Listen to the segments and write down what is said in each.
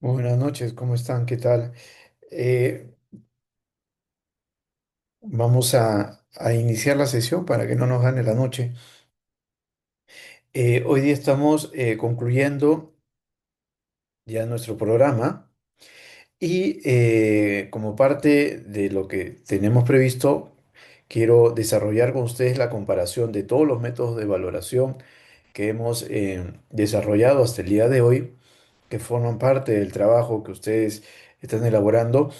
Buenas noches, ¿cómo están? ¿Qué tal? Eh, Vamos a iniciar la sesión para que no nos gane la noche. Hoy día estamos concluyendo ya nuestro programa y como parte de lo que tenemos previsto, quiero desarrollar con ustedes la comparación de todos los métodos de valoración que hemos desarrollado hasta el día de hoy, que forman parte del trabajo que ustedes están elaborando.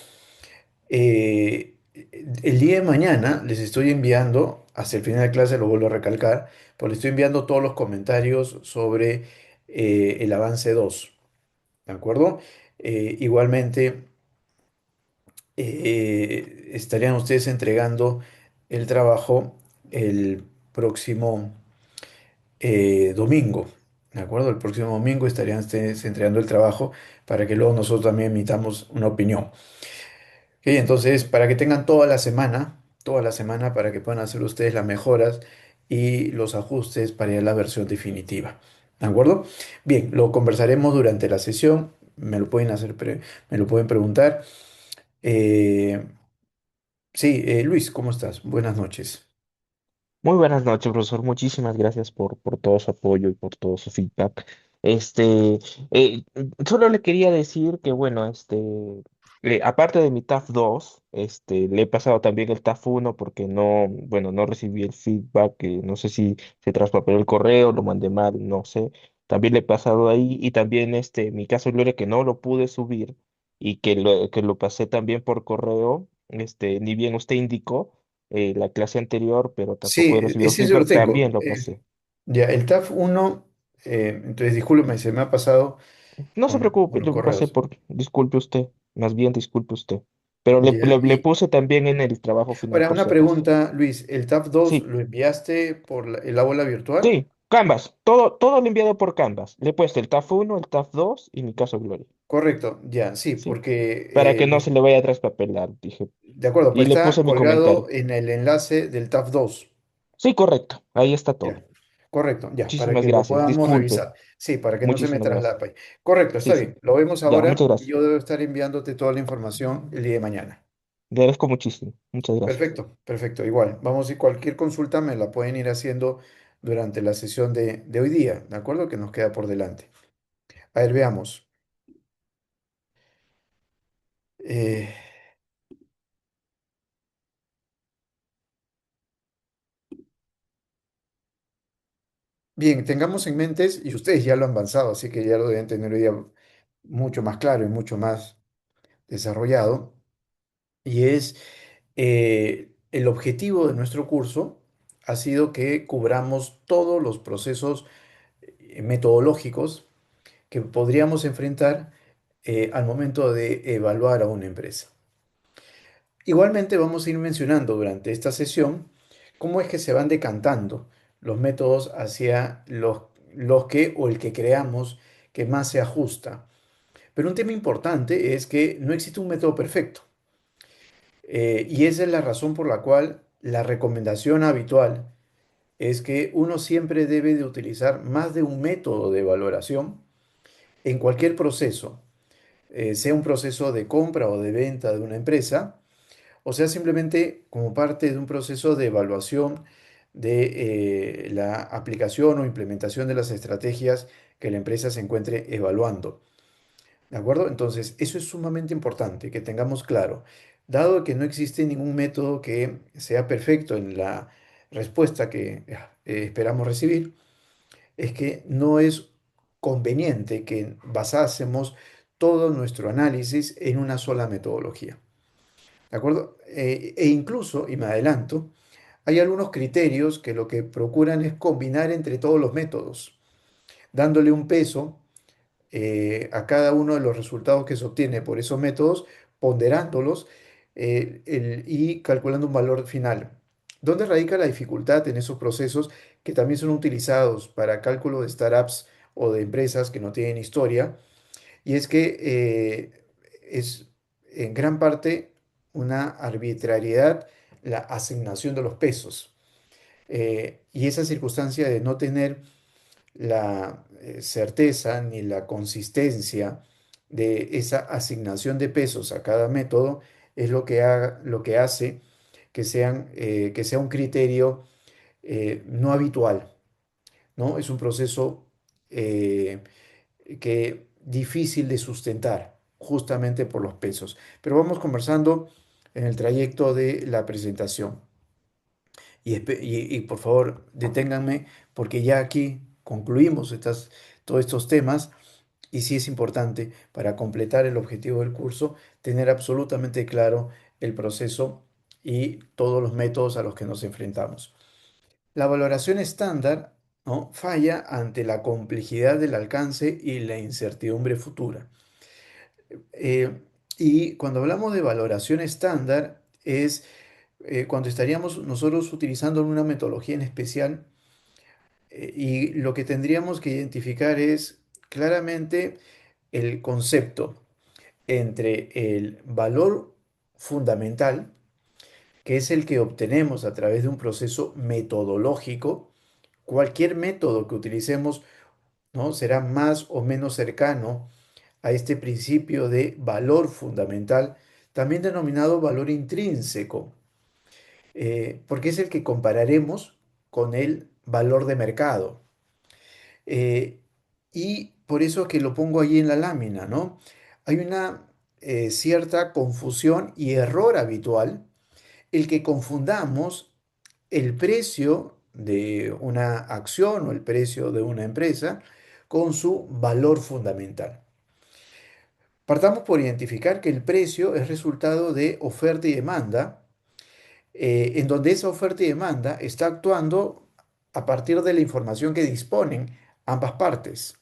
El día de mañana les estoy enviando, hasta el final de clase lo vuelvo a recalcar, pues les estoy enviando todos los comentarios sobre el avance 2, ¿de acuerdo? Igualmente, estarían ustedes entregando el trabajo el próximo domingo, ¿de acuerdo? El próximo domingo estarían ustedes entregando el trabajo para que luego nosotros también emitamos una opinión. Ok, entonces, para que tengan toda la semana para que puedan hacer ustedes las mejoras y los ajustes para ir a la versión definitiva. ¿De acuerdo? Bien, lo conversaremos durante la sesión. Me lo pueden me lo pueden preguntar. Eh, sí, Luis, ¿cómo estás? Buenas noches. Muy buenas noches, profesor. Muchísimas gracias por todo su apoyo y por todo su feedback. Este, eh, Solo le quería decir que, bueno, aparte de mi TAF 2, le he pasado también el TAF 1 porque no, bueno, no recibí el feedback, no sé si se traspapeló el correo, lo mandé mal, no sé. También le he pasado ahí y también, mi caso de Gloria, que no lo pude subir y que lo pasé también por correo, ni bien usted indicó la clase anterior, pero tampoco he Sí, recibido ese yo lo feedback, tengo. también lo pasé. Ya, el TAF 1, entonces discúlpeme, se me ha pasado No se con preocupe, los lo pasé correos. por, disculpe usted, más bien disculpe usted. Pero Ya, le puse también en el trabajo final ahora, por una si acaso. pregunta, Luis. ¿El TAF 2 Sí, lo enviaste por el aula virtual? sí, Canvas, todo lo he enviado por Canvas. Le he puesto el TAF 1, el TAF 2 y mi caso Gloria. Correcto, ya, sí, Sí, porque, para que no se le vaya a traspapelar, dije. de acuerdo, Y pues le está puse mi colgado comentario. en el enlace del TAF 2. Sí, correcto, ahí está Ya, todo. correcto, ya, para Muchísimas que lo gracias, podamos disculpe, revisar. Sí, para que no se me muchísimas gracias. traslape. Correcto, Sí, está sí, bien, lo vemos ya, muchas ahora y gracias. yo debo estar enviándote toda la información el día de mañana. Le agradezco muchísimo, muchas gracias. Perfecto, perfecto, igual. Vamos, y cualquier consulta me la pueden ir haciendo durante la sesión de hoy día, ¿de acuerdo? Que nos queda por delante. A ver, veamos. Eh, Bien, tengamos en mente, y ustedes ya lo han avanzado, así que ya lo deben tener hoy día mucho más claro y mucho más desarrollado, y es el objetivo de nuestro curso ha sido que cubramos todos los procesos metodológicos que podríamos enfrentar al momento de evaluar a una empresa. Igualmente vamos a ir mencionando durante esta sesión cómo es que se van decantando los métodos hacia los que o el que creamos que más se ajusta. Pero un tema importante es que no existe un método perfecto. Y esa es la razón por la cual la recomendación habitual es que uno siempre debe de utilizar más de un método de valoración en cualquier proceso, sea un proceso de compra o de venta de una empresa, o sea, simplemente como parte de un proceso de evaluación de la aplicación o implementación de las estrategias que la empresa se encuentre evaluando. ¿De acuerdo? Entonces, eso es sumamente importante que tengamos claro. Dado que no existe ningún método que sea perfecto en la respuesta que esperamos recibir, es que no es conveniente que basásemos todo nuestro análisis en una sola metodología. ¿De acuerdo? E incluso, y me adelanto, hay algunos criterios que lo que procuran es combinar entre todos los métodos, dándole un peso a cada uno de los resultados que se obtiene por esos métodos, ponderándolos y calculando un valor final. ¿Dónde radica la dificultad en esos procesos que también son utilizados para cálculo de startups o de empresas que no tienen historia? Y es que es en gran parte una arbitrariedad la asignación de los pesos. Y esa circunstancia de no tener la certeza ni la consistencia de esa asignación de pesos a cada método es lo que hace que sea un criterio no habitual, ¿no? Es un proceso eh, difícil de sustentar, justamente por los pesos. Pero vamos conversando en el trayecto de la presentación. Y por favor, deténganme, porque ya aquí concluimos todos estos temas. Y sí es importante para completar el objetivo del curso tener absolutamente claro el proceso y todos los métodos a los que nos enfrentamos. La valoración estándar, ¿no?, falla ante la complejidad del alcance y la incertidumbre futura. Eh, y cuando hablamos de valoración estándar es cuando estaríamos nosotros utilizando una metodología en especial, y lo que tendríamos que identificar es claramente el concepto entre el valor fundamental, que es el que obtenemos a través de un proceso metodológico. Cualquier método que utilicemos, ¿no?, será más o menos cercano a este principio de valor fundamental, también denominado valor intrínseco, porque es el que compararemos con el valor de mercado. Eh, y por eso que lo pongo ahí en la lámina, ¿no? Hay una cierta confusión y error habitual el que confundamos el precio de una acción o el precio de una empresa con su valor fundamental. Partamos por identificar que el precio es resultado de oferta y demanda, en donde esa oferta y demanda está actuando a partir de la información que disponen ambas partes.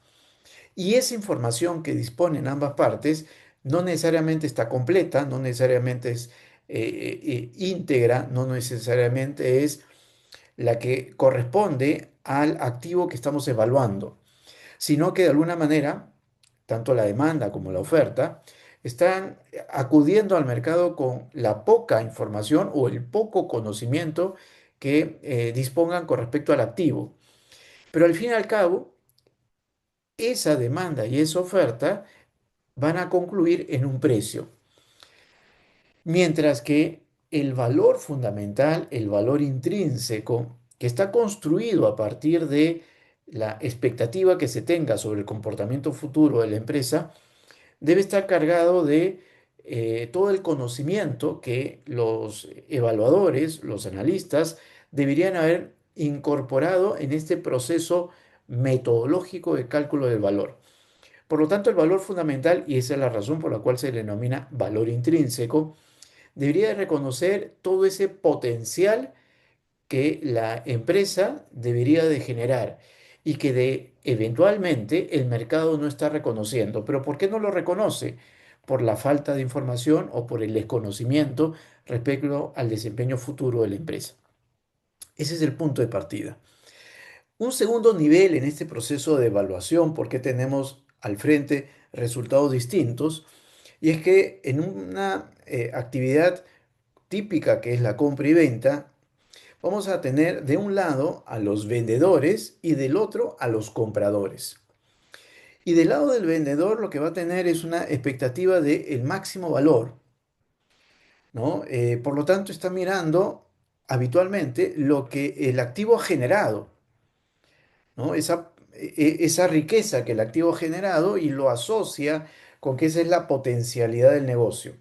Y esa información que disponen ambas partes no necesariamente está completa, no necesariamente es íntegra, no necesariamente es la que corresponde al activo que estamos evaluando, sino que de alguna manera, tanto la demanda como la oferta, están acudiendo al mercado con la poca información o el poco conocimiento que dispongan con respecto al activo. Pero al fin y al cabo, esa demanda y esa oferta van a concluir en un precio. Mientras que el valor fundamental, el valor intrínseco, que está construido a partir de la expectativa que se tenga sobre el comportamiento futuro de la empresa, debe estar cargado de todo el conocimiento que los evaluadores, los analistas, deberían haber incorporado en este proceso metodológico de cálculo del valor. Por lo tanto, el valor fundamental, y esa es la razón por la cual se le denomina valor intrínseco, debería de reconocer todo ese potencial que la empresa debería de generar y que eventualmente el mercado no está reconociendo. ¿Pero por qué no lo reconoce? Por la falta de información o por el desconocimiento respecto al desempeño futuro de la empresa. Ese es el punto de partida. Un segundo nivel en este proceso de evaluación, porque tenemos al frente resultados distintos, y es que en una actividad típica que es la compra y venta, vamos a tener de un lado a los vendedores y del otro a los compradores. Y del lado del vendedor lo que va a tener es una expectativa de el máximo valor, ¿no? Por lo tanto, está mirando habitualmente lo que el activo ha generado, ¿no? Esa riqueza que el activo ha generado y lo asocia con que esa es la potencialidad del negocio.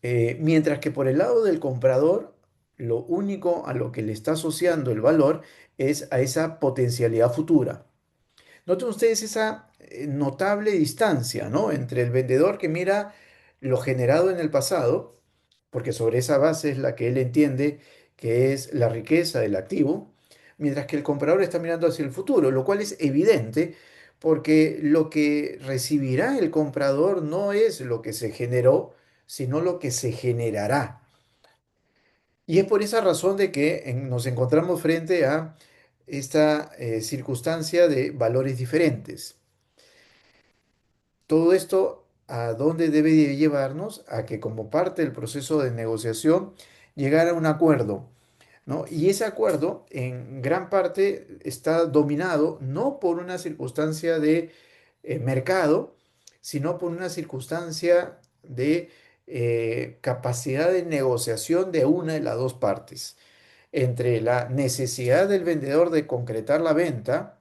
Mientras que por el lado del comprador, lo único a lo que le está asociando el valor es a esa potencialidad futura. Noten ustedes esa notable distancia, ¿no?, entre el vendedor que mira lo generado en el pasado, porque sobre esa base es la que él entiende que es la riqueza del activo, mientras que el comprador está mirando hacia el futuro, lo cual es evidente porque lo que recibirá el comprador no es lo que se generó, sino lo que se generará. Y es por esa razón de que nos encontramos frente a esta circunstancia de valores diferentes. Todo esto, ¿a dónde debe de llevarnos? A que como parte del proceso de negociación, llegar a un acuerdo, ¿no? Y ese acuerdo en gran parte está dominado no por una circunstancia de mercado, sino por una circunstancia de capacidad de negociación de una de las dos partes, entre la necesidad del vendedor de concretar la venta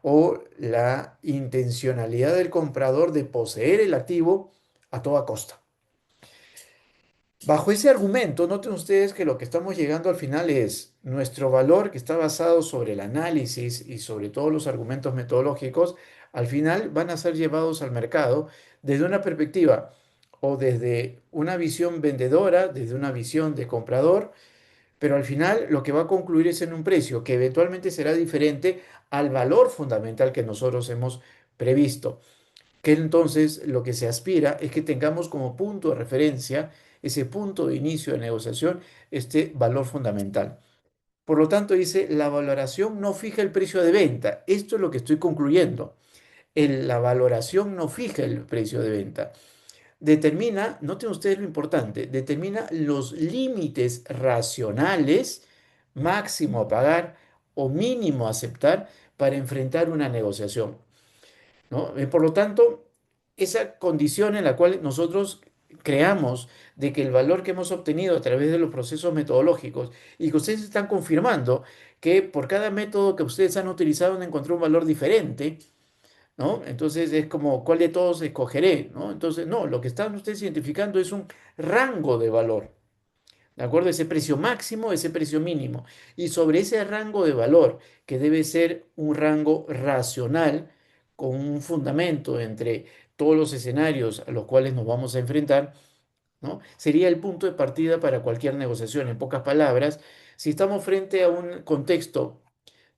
o la intencionalidad del comprador de poseer el activo a toda costa. Bajo ese argumento, noten ustedes que lo que estamos llegando al final es nuestro valor que está basado sobre el análisis y sobre todos los argumentos metodológicos, al final van a ser llevados al mercado desde una perspectiva o desde una visión vendedora, desde una visión de comprador, pero al final lo que va a concluir es en un precio que eventualmente será diferente al valor fundamental que nosotros hemos previsto, que entonces lo que se aspira es que tengamos como punto de referencia, ese punto de inicio de negociación, este valor fundamental. Por lo tanto, dice, la valoración no fija el precio de venta. Esto es lo que estoy concluyendo. La valoración no fija el precio de venta. Determina, noten ustedes lo importante, determina los límites racionales, máximo a pagar o mínimo a aceptar para enfrentar una negociación, ¿no? Por lo tanto, esa condición en la cual nosotros creamos de que el valor que hemos obtenido a través de los procesos metodológicos y que ustedes están confirmando que por cada método que ustedes han utilizado han encontrado un valor diferente, ¿no? Entonces es como, ¿cuál de todos escogeré? ¿No? Entonces, no, lo que están ustedes identificando es un rango de valor. ¿De acuerdo? Ese precio máximo, ese precio mínimo. Y sobre ese rango de valor, que debe ser un rango racional, con un fundamento entre todos los escenarios a los cuales nos vamos a enfrentar, ¿no? Sería el punto de partida para cualquier negociación. En pocas palabras, si estamos frente a un contexto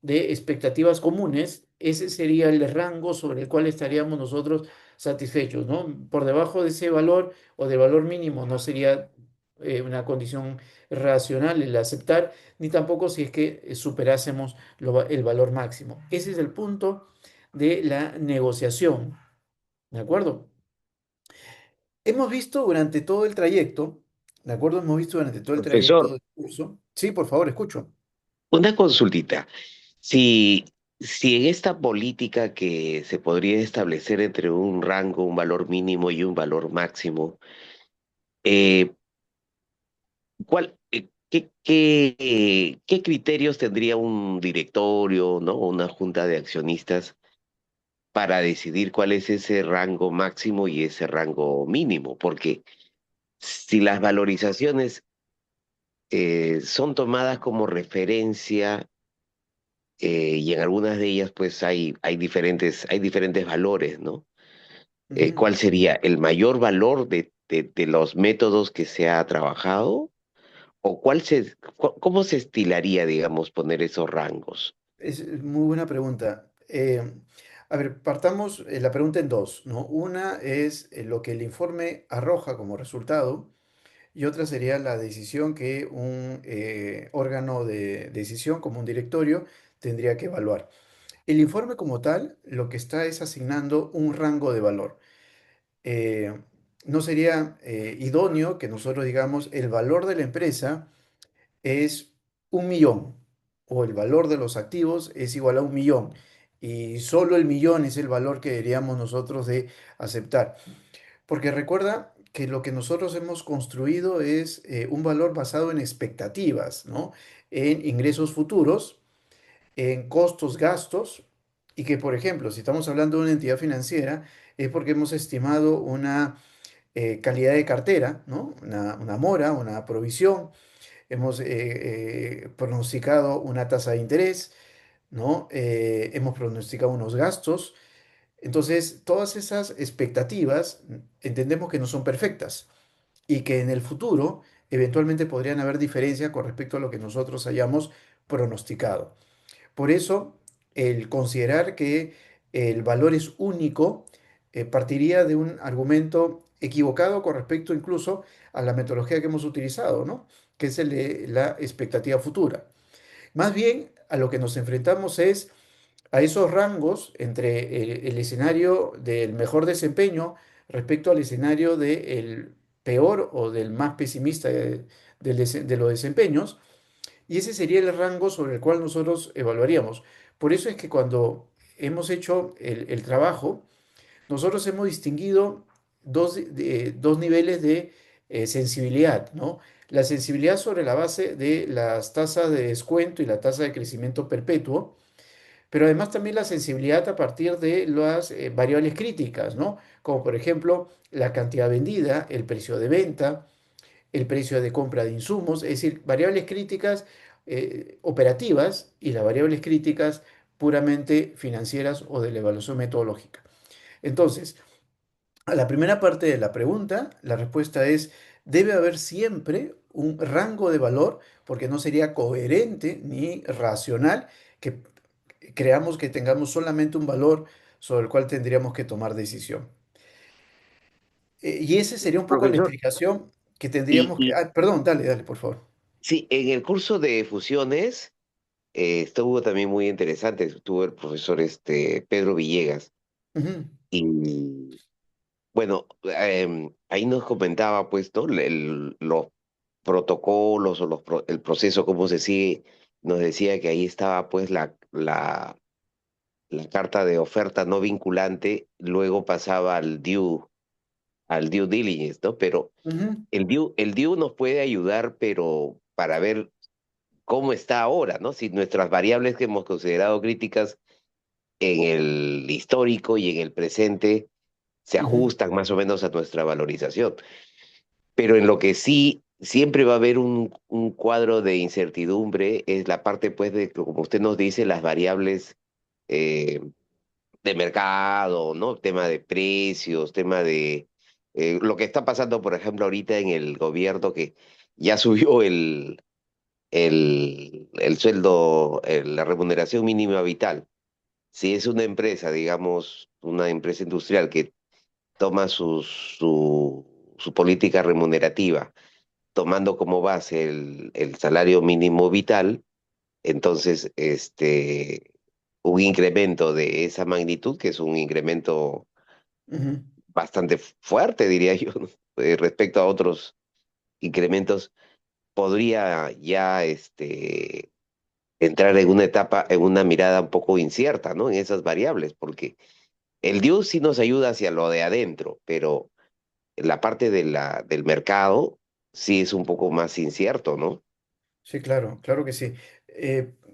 de expectativas comunes, ese sería el rango sobre el cual estaríamos nosotros satisfechos, ¿no? Por debajo de ese valor o del valor mínimo no sería una condición racional el aceptar, ni tampoco si es que superásemos el valor máximo. Ese es el punto de la negociación, ¿de acuerdo? Hemos visto durante todo el trayecto, ¿de acuerdo? Hemos visto durante todo el trayecto Profesor, del curso. Sí, por favor, escucho. una consultita. Si, si en esta política que se podría establecer entre un rango, un valor mínimo y un valor máximo, eh, qué criterios tendría un directorio, ¿no? Una junta de accionistas para decidir cuál es ese rango máximo y ese rango mínimo? Porque si las valorizaciones son tomadas como referencia, y en algunas de ellas pues hay diferentes valores, ¿no? Ujú. ¿Cuál sería el mayor valor de los métodos que se ha trabajado? ¿O cómo se estilaría, digamos, poner esos rangos? Es muy buena pregunta. A ver, partamos la pregunta en dos, ¿no? Una es lo que el informe arroja como resultado y otra sería la decisión que un órgano de decisión, como un directorio, tendría que evaluar. El informe como tal, lo que está es asignando un rango de valor. Eh, no sería idóneo que nosotros digamos el valor de la empresa es 1 millón o el valor de los activos es igual a 1 millón y solo el millón es el valor que deberíamos nosotros de aceptar. Porque recuerda que lo que nosotros hemos construido es un valor basado en expectativas, ¿no? En ingresos futuros, en costos, gastos, y que, por ejemplo, si estamos hablando de una entidad financiera, es porque hemos estimado una calidad de cartera, ¿no? Una mora, una provisión, hemos pronosticado una tasa de interés, ¿no? Hemos pronosticado unos gastos. Entonces, todas esas expectativas entendemos que no son perfectas y que en el futuro eventualmente podrían haber diferencias con respecto a lo que nosotros hayamos pronosticado. Por eso, el considerar que el valor es único partiría de un argumento equivocado con respecto incluso a la metodología que hemos utilizado, ¿no? Que es el de la expectativa futura. Más bien, a lo que nos enfrentamos es a esos rangos entre el escenario del mejor desempeño respecto al escenario del peor o del más pesimista de los desempeños, y ese sería el rango sobre el cual nosotros evaluaríamos. Por eso es que cuando hemos hecho el trabajo, nosotros hemos distinguido dos niveles de sensibilidad, ¿no? La sensibilidad sobre la base de las tasas de descuento y la tasa de crecimiento perpetuo, pero además también la sensibilidad a partir de las variables críticas, ¿no? Como por ejemplo la cantidad vendida, el precio de venta, el precio de compra de insumos, es decir, variables críticas operativas y las variables críticas puramente financieras o de la evaluación metodológica. Entonces, a la primera parte de la pregunta, la respuesta es, debe haber siempre un rango de valor, porque no sería coherente ni racional que creamos que tengamos solamente un valor sobre el cual tendríamos que tomar decisión. Y esa sería un poco la Profesor, explicación que y, tendríamos que... y Ah, perdón, dale, dale, por favor. sí, en el curso de fusiones estuvo también muy interesante, estuvo el profesor Pedro Villegas. Ujú, Y bueno, ahí nos comentaba pues, ¿no? Los protocolos o el proceso, cómo se sigue. Nos decía que ahí estaba pues la carta de oferta no vinculante, luego pasaba al due diligence, ¿no? Pero ujú, el due nos puede ayudar, pero para ver cómo está ahora, ¿no? Si nuestras variables que hemos considerado críticas en el histórico y en el presente se ujú, ajustan más o menos a nuestra valorización. Pero en lo que sí siempre va a haber un cuadro de incertidumbre es la parte, pues, de, como usted nos dice, las variables eh, de mercado, ¿no? Tema de precios, tema de lo que está pasando, por ejemplo, ahorita en el gobierno que ya subió el sueldo, la remuneración mínima vital. Si es una empresa, digamos, una empresa industrial que toma su política remunerativa, tomando como base el salario mínimo vital, entonces un incremento de esa magnitud, que es un incremento ujú. bastante fuerte, diría yo, ¿no? Respecto a otros incrementos, podría ya entrar en una etapa, en una mirada un poco incierta, ¿no? En esas variables, porque el DIU sí nos ayuda hacia lo de adentro, pero la parte del mercado sí es un poco más incierto, ¿no? Sí, claro, claro que sí.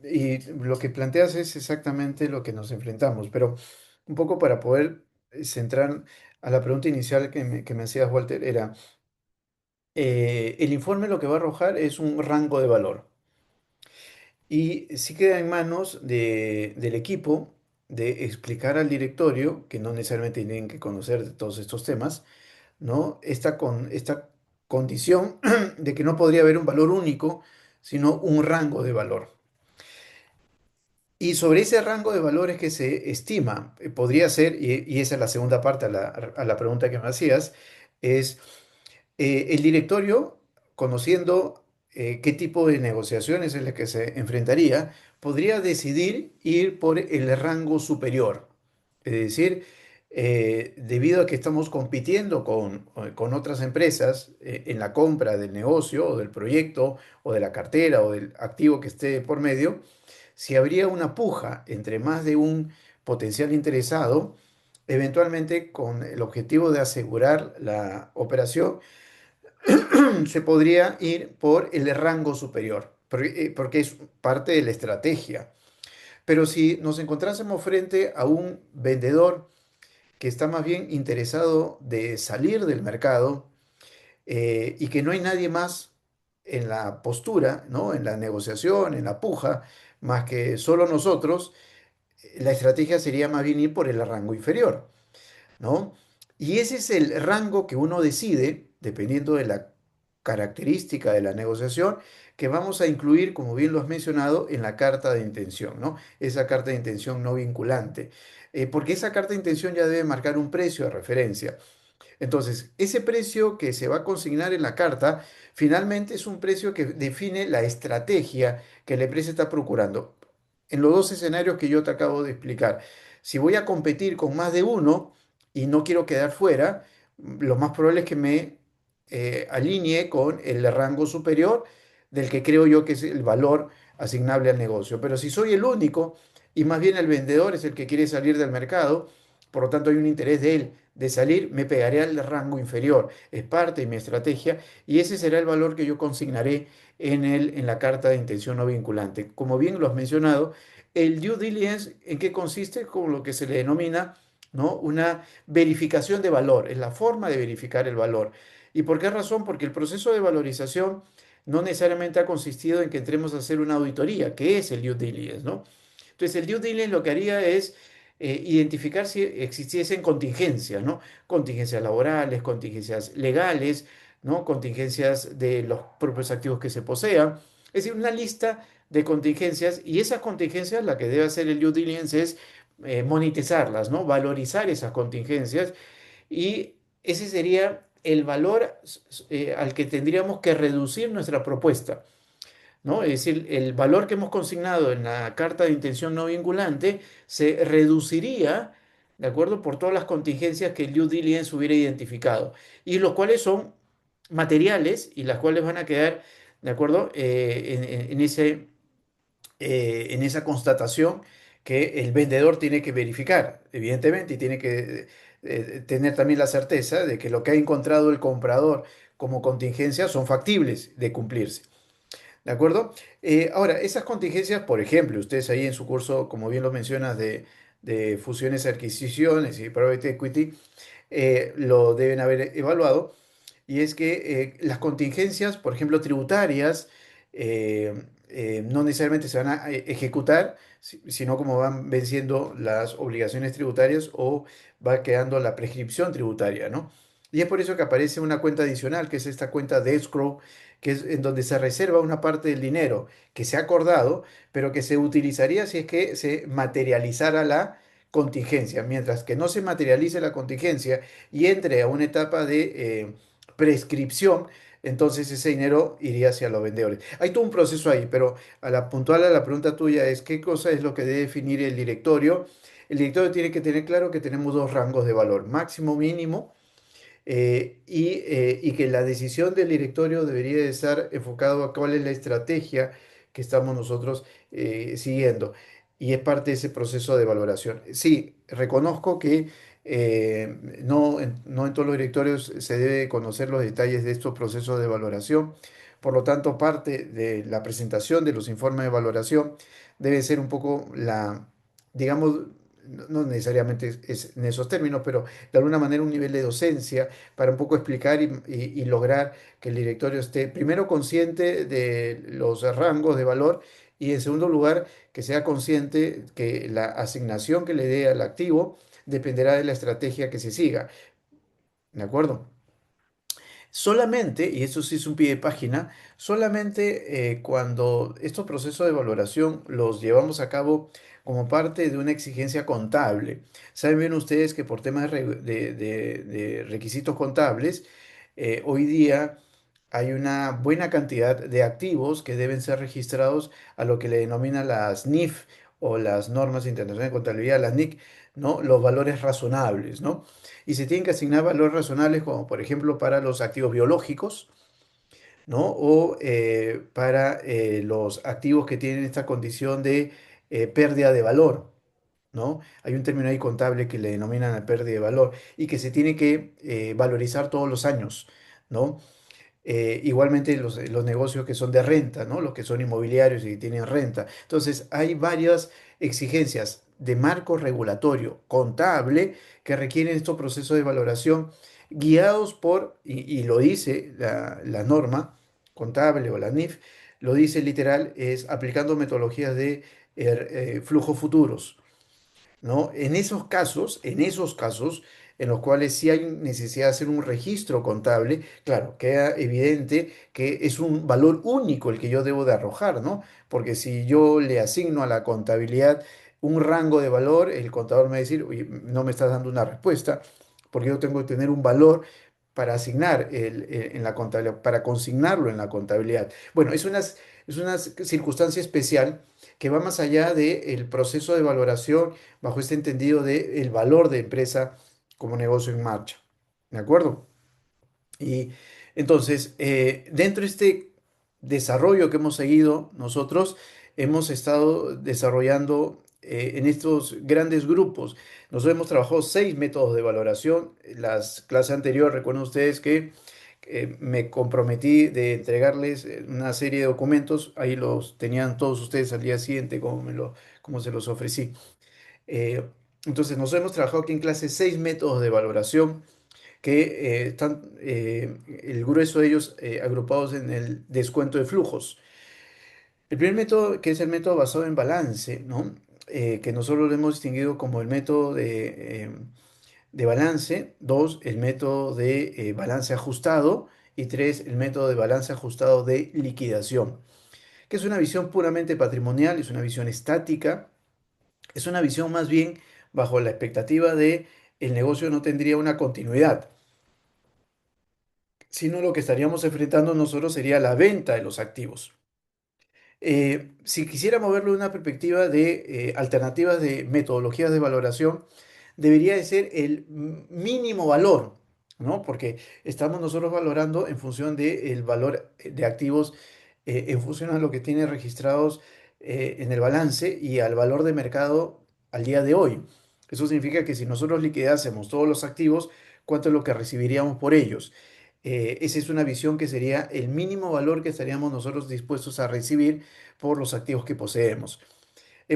Y lo que planteas es exactamente lo que nos enfrentamos, pero un poco para poder centrar a la pregunta inicial que me hacías, Walter, era, el informe lo que va a arrojar es un rango de valor y sí queda en manos del equipo de explicar al directorio, que no necesariamente tienen que conocer de todos estos temas, ¿no? Esta condición de que no podría haber un valor único, sino un rango de valor. Y sobre ese rango de valores que se estima, podría ser, y esa es la segunda parte a la pregunta que me hacías, es el directorio, conociendo qué tipo de negociaciones es la que se enfrentaría, podría decidir ir por el rango superior. Es decir, debido a que estamos compitiendo con otras empresas en la compra del negocio o del proyecto o de la cartera o del activo que esté por medio, si habría una puja entre más de un potencial interesado, eventualmente con el objetivo de asegurar la operación, se podría ir por el rango superior, porque es parte de la estrategia. Pero si nos encontrásemos frente a un vendedor que está más bien interesado de salir del mercado y que no hay nadie más en la postura, ¿no? En la negociación, en la puja, más que solo nosotros, la estrategia sería más bien ir por el rango inferior, ¿no? Y ese es el rango que uno decide, dependiendo de la característica de la negociación, que vamos a incluir, como bien lo has mencionado, en la carta de intención, ¿no? Esa carta de intención no vinculante. Porque esa carta de intención ya debe marcar un precio de referencia. Entonces, ese precio que se va a consignar en la carta, finalmente es un precio que define la estrategia que la empresa está procurando. En los dos escenarios que yo te acabo de explicar, si voy a competir con más de uno y no quiero quedar fuera, lo más probable es que me alinee con el rango superior del que creo yo que es el valor asignable al negocio. Pero si soy el único y más bien el vendedor es el que quiere salir del mercado, por lo tanto hay un interés de él de salir, me pegaré al rango inferior. Es parte de mi estrategia y ese será el valor que yo consignaré en la carta de intención no vinculante. Como bien lo has mencionado, el due diligence, ¿en qué consiste? Con lo que se le denomina, ¿no? Una verificación de valor, es la forma de verificar el valor. ¿Y por qué razón? Porque el proceso de valorización no necesariamente ha consistido en que entremos a hacer una auditoría, que es el due diligence, ¿no? Entonces, el due diligence lo que haría es identificar si existiesen contingencias, ¿no? Contingencias laborales, contingencias legales, ¿no? Contingencias de los propios activos que se posean. Es decir, una lista de contingencias y esas contingencias, la que debe hacer el due diligence es monetizarlas, ¿no? Valorizar esas contingencias y ese sería el valor al que tendríamos que reducir nuestra propuesta, ¿no? Es decir, el valor que hemos consignado en la carta de intención no vinculante se reduciría, ¿de acuerdo? Por todas las contingencias que el due diligence hubiera identificado, y los cuales son materiales y las cuales van a quedar, ¿de acuerdo? En esa constatación que el vendedor tiene que verificar, evidentemente, y tiene que tener también la certeza de que lo que ha encontrado el comprador como contingencia son factibles de cumplirse. ¿De acuerdo? Ahora, esas contingencias, por ejemplo, ustedes ahí en su curso, como bien lo mencionas, de fusiones, adquisiciones y private equity, lo deben haber evaluado y es que las contingencias, por ejemplo, tributarias, no necesariamente se van a ejecutar, sino como van venciendo las obligaciones tributarias o va quedando la prescripción tributaria, ¿no? Y es por eso que aparece una cuenta adicional, que es esta cuenta de escrow, que es en donde se reserva una parte del dinero que se ha acordado, pero que se utilizaría si es que se materializara la contingencia. Mientras que no se materialice la contingencia y entre a una etapa de prescripción, entonces ese dinero iría hacia los vendedores. Hay todo un proceso ahí, pero a la puntual a la pregunta tuya es qué cosa es lo que debe definir el directorio. El directorio tiene que tener claro que tenemos dos rangos de valor, máximo, mínimo, y que la decisión del directorio debería de estar enfocado a cuál es la estrategia que estamos nosotros siguiendo. Y es parte de ese proceso de valoración. Sí, reconozco que no en todos los directorios se debe conocer los detalles de estos procesos de valoración. Por lo tanto, parte de la presentación de los informes de valoración debe ser un poco digamos, no necesariamente es en esos términos, pero de alguna manera un nivel de docencia para un poco explicar y lograr que el directorio esté primero consciente de los rangos de valor y en segundo lugar que sea consciente que la asignación que le dé al activo dependerá de la estrategia que se siga. ¿De acuerdo? Solamente, y eso sí es un pie de página, solamente cuando estos procesos de evaluación los llevamos a cabo como parte de una exigencia contable. Saben bien ustedes que por temas de requisitos contables, hoy día hay una buena cantidad de activos que deben ser registrados a lo que le denominan las NIF o las normas internacionales de contabilidad, las NIC, ¿no? Los valores razonables, ¿no? Y se tienen que asignar valores razonables como por ejemplo para los activos biológicos, ¿no? O para los activos que tienen esta condición de pérdida de valor, ¿no? Hay un término ahí contable que le denominan la pérdida de valor y que se tiene que valorizar todos los años, ¿no? Igualmente los negocios que son de renta, ¿no? Los que son inmobiliarios y que tienen renta. Entonces, hay varias exigencias de marco regulatorio contable que requieren estos procesos de valoración guiados por, y lo dice la norma contable o la NIF, lo dice literal, es aplicando metodologías de flujos futuros, ¿no? En esos casos en los cuales sí hay necesidad de hacer un registro contable, claro, queda evidente que es un valor único el que yo debo de arrojar, ¿no? Porque si yo le asigno a la contabilidad un rango de valor, el contador me va a decir, oye, no me estás dando una respuesta, porque yo tengo que tener un valor para asignar en la contabilidad, para consignarlo en la contabilidad. Bueno, es una circunstancia especial que va más allá del proceso de valoración bajo este entendido de el valor de empresa como negocio en marcha. ¿De acuerdo? Y entonces, dentro de este desarrollo que hemos seguido, nosotros hemos estado desarrollando en estos grandes grupos. Nosotros hemos trabajado 6 métodos de valoración. Las clases anteriores, recuerden ustedes que me comprometí de entregarles una serie de documentos. Ahí los tenían todos ustedes al día siguiente, como se los ofrecí. Eh, entonces, nosotros hemos trabajado aquí en clase 6 métodos de valoración que están el grueso de ellos agrupados en el descuento de flujos. El primer método, que es el método basado en balance, ¿no? Que nosotros lo hemos distinguido como el método de balance. Dos, el método de balance ajustado. Y tres, el método de balance ajustado de liquidación, que es una visión puramente patrimonial, es una visión estática, es una visión más bien bajo la expectativa de el negocio no tendría una continuidad, sino lo que estaríamos enfrentando nosotros sería la venta de los activos. Si quisiéramos verlo de una perspectiva de alternativas de metodologías de valoración, debería de ser el mínimo valor, ¿no? Porque estamos nosotros valorando en función del valor de activos, en función a lo que tiene registrados en el balance y al valor de mercado al día de hoy. Eso significa que si nosotros liquidásemos todos los activos, ¿cuánto es lo que recibiríamos por ellos? Esa es una visión que sería el mínimo valor que estaríamos nosotros dispuestos a recibir por los activos que poseemos.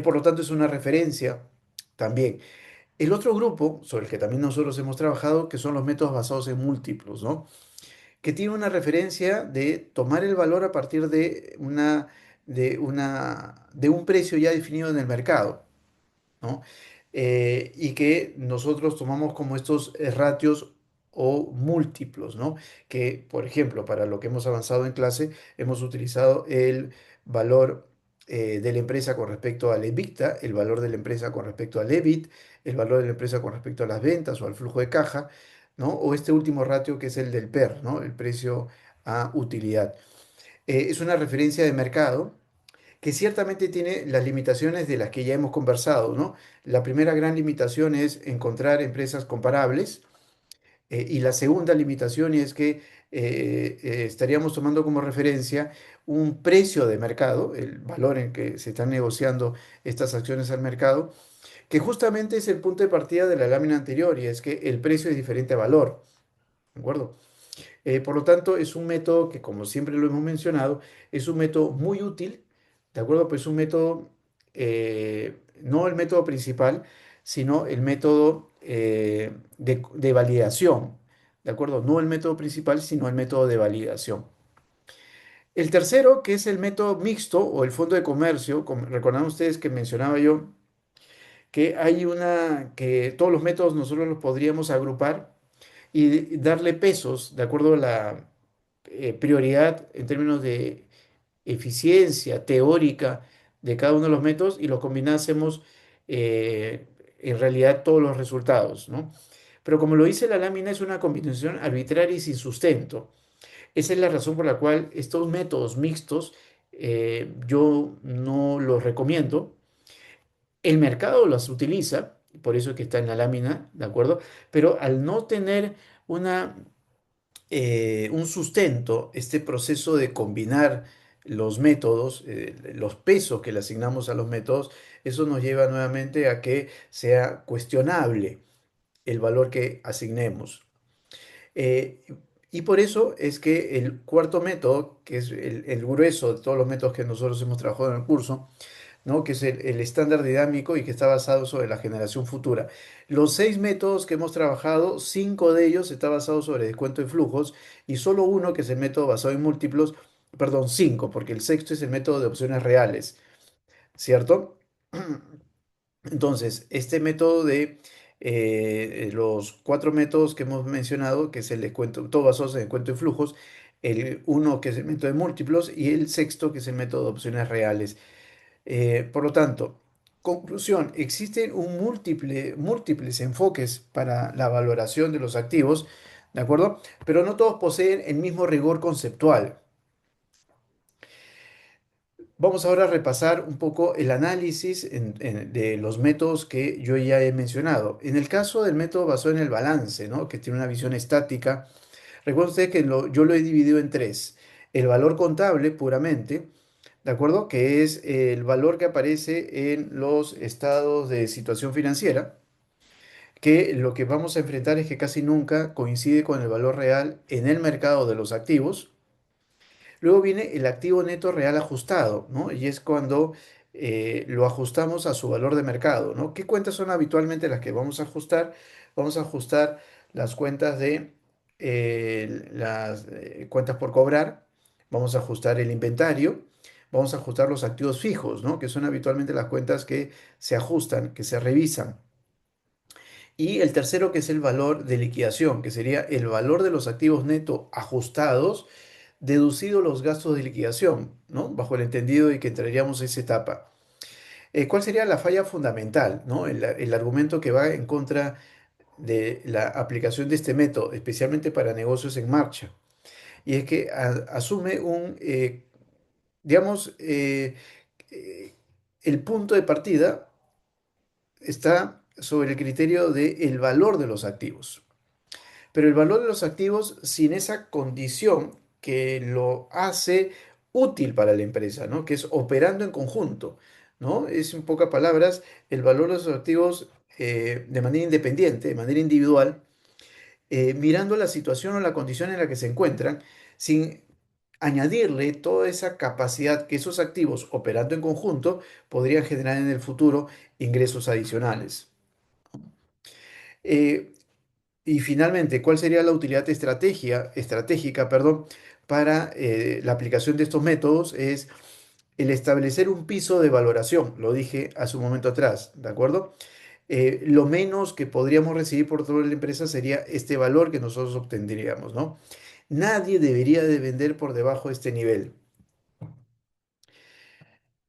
Por lo tanto, es una referencia también. El otro grupo, sobre el que también nosotros hemos trabajado, que son los métodos basados en múltiplos, ¿no? Que tiene una referencia de tomar el valor a partir de un precio ya definido en el mercado, ¿no? Y que nosotros tomamos como estos ratios o múltiplos, ¿no? Que, por ejemplo, para lo que hemos avanzado en clase, hemos utilizado el valor de la empresa con respecto al EBITDA, el valor de la empresa con respecto al EBIT, el valor de la empresa con respecto a las ventas o al flujo de caja, ¿no? O este último ratio que es el del PER, ¿no? El precio a utilidad. Es una referencia de mercado que ciertamente tiene las limitaciones de las que ya hemos conversado, ¿no? La primera gran limitación es encontrar empresas comparables, y la segunda limitación es que estaríamos tomando como referencia un precio de mercado, el valor en que se están negociando estas acciones al mercado, que justamente es el punto de partida de la lámina anterior, y es que el precio es diferente a valor, ¿de acuerdo? Por lo tanto, es un método que, como siempre lo hemos mencionado, es un método muy útil, ¿de acuerdo? Pues un método, no el método principal, sino el método de validación, ¿de acuerdo? No el método principal, sino el método de validación. El tercero, que es el método mixto o el fondo de comercio, recordarán ustedes que mencionaba yo que que todos los métodos nosotros los podríamos agrupar y darle pesos de acuerdo a la prioridad en términos de eficiencia teórica de cada uno de los métodos y los combinásemos en realidad todos los resultados, ¿no? Pero como lo dice la lámina, es una combinación arbitraria y sin sustento. Esa es la razón por la cual estos métodos mixtos yo no los recomiendo. El mercado los utiliza, por eso es que está en la lámina, ¿de acuerdo? Pero al no tener una un sustento, este proceso de combinar los métodos, los pesos que le asignamos a los métodos, eso nos lleva nuevamente a que sea cuestionable el valor que asignemos. Eh, y por eso es que el cuarto método, que es el grueso de todos los métodos que nosotros hemos trabajado en el curso, ¿no? Que es el estándar dinámico y que está basado sobre la generación futura. Los 6 métodos que hemos trabajado, 5 de ellos está basado sobre descuento de flujos y solo uno, que es el método basado en múltiplos, perdón, 5, porque el sexto es el método de opciones reales, ¿cierto? Entonces, este método de los 4 métodos que hemos mencionado, que es el descuento, todo basado en descuento de flujos, el uno que es el método de múltiplos y el sexto que es el método de opciones reales. Por lo tanto, conclusión, existen múltiples enfoques para la valoración de los activos, ¿de acuerdo? Pero no todos poseen el mismo rigor conceptual. Vamos ahora a repasar un poco el análisis de los métodos que yo ya he mencionado. En el caso del método basado en el balance, ¿no? Que tiene una visión estática, recuerden ustedes que yo lo he dividido en tres. El valor contable puramente, ¿de acuerdo? Que es el valor que aparece en los estados de situación financiera, que lo que vamos a enfrentar es que casi nunca coincide con el valor real en el mercado de los activos. Luego viene el activo neto real ajustado, ¿no? Y es cuando lo ajustamos a su valor de mercado, ¿no? ¿Qué cuentas son habitualmente las que vamos a ajustar? Vamos a ajustar las cuentas de las cuentas por cobrar, vamos a ajustar el inventario, vamos a ajustar los activos fijos, ¿no? Que son habitualmente las cuentas que se ajustan, que se revisan. Y el tercero, que es el valor de liquidación, que sería el valor de los activos neto ajustados deducido los gastos de liquidación, ¿no? Bajo el entendido de que entraríamos a esa etapa. ¿Cuál sería la falla fundamental, ¿no? El argumento que va en contra de la aplicación de este método, especialmente para negocios en marcha. Y es que asume digamos, eh, el punto de partida está sobre el criterio del valor de los activos. Pero el valor de los activos sin esa condición que lo hace útil para la empresa, ¿no? Que es operando en conjunto, ¿no? Es en pocas palabras el valor de los activos de manera independiente, de manera individual, mirando la situación o la condición en la que se encuentran, sin añadirle toda esa capacidad que esos activos operando en conjunto podrían generar en el futuro ingresos adicionales. Eh, Y finalmente, ¿cuál sería la utilidad estratégica, perdón, para la aplicación de estos métodos? Es el establecer un piso de valoración, lo dije hace un momento atrás, ¿de acuerdo? Lo menos que podríamos recibir por toda la empresa sería este valor que nosotros obtendríamos, ¿no? Nadie debería de vender por debajo de este nivel.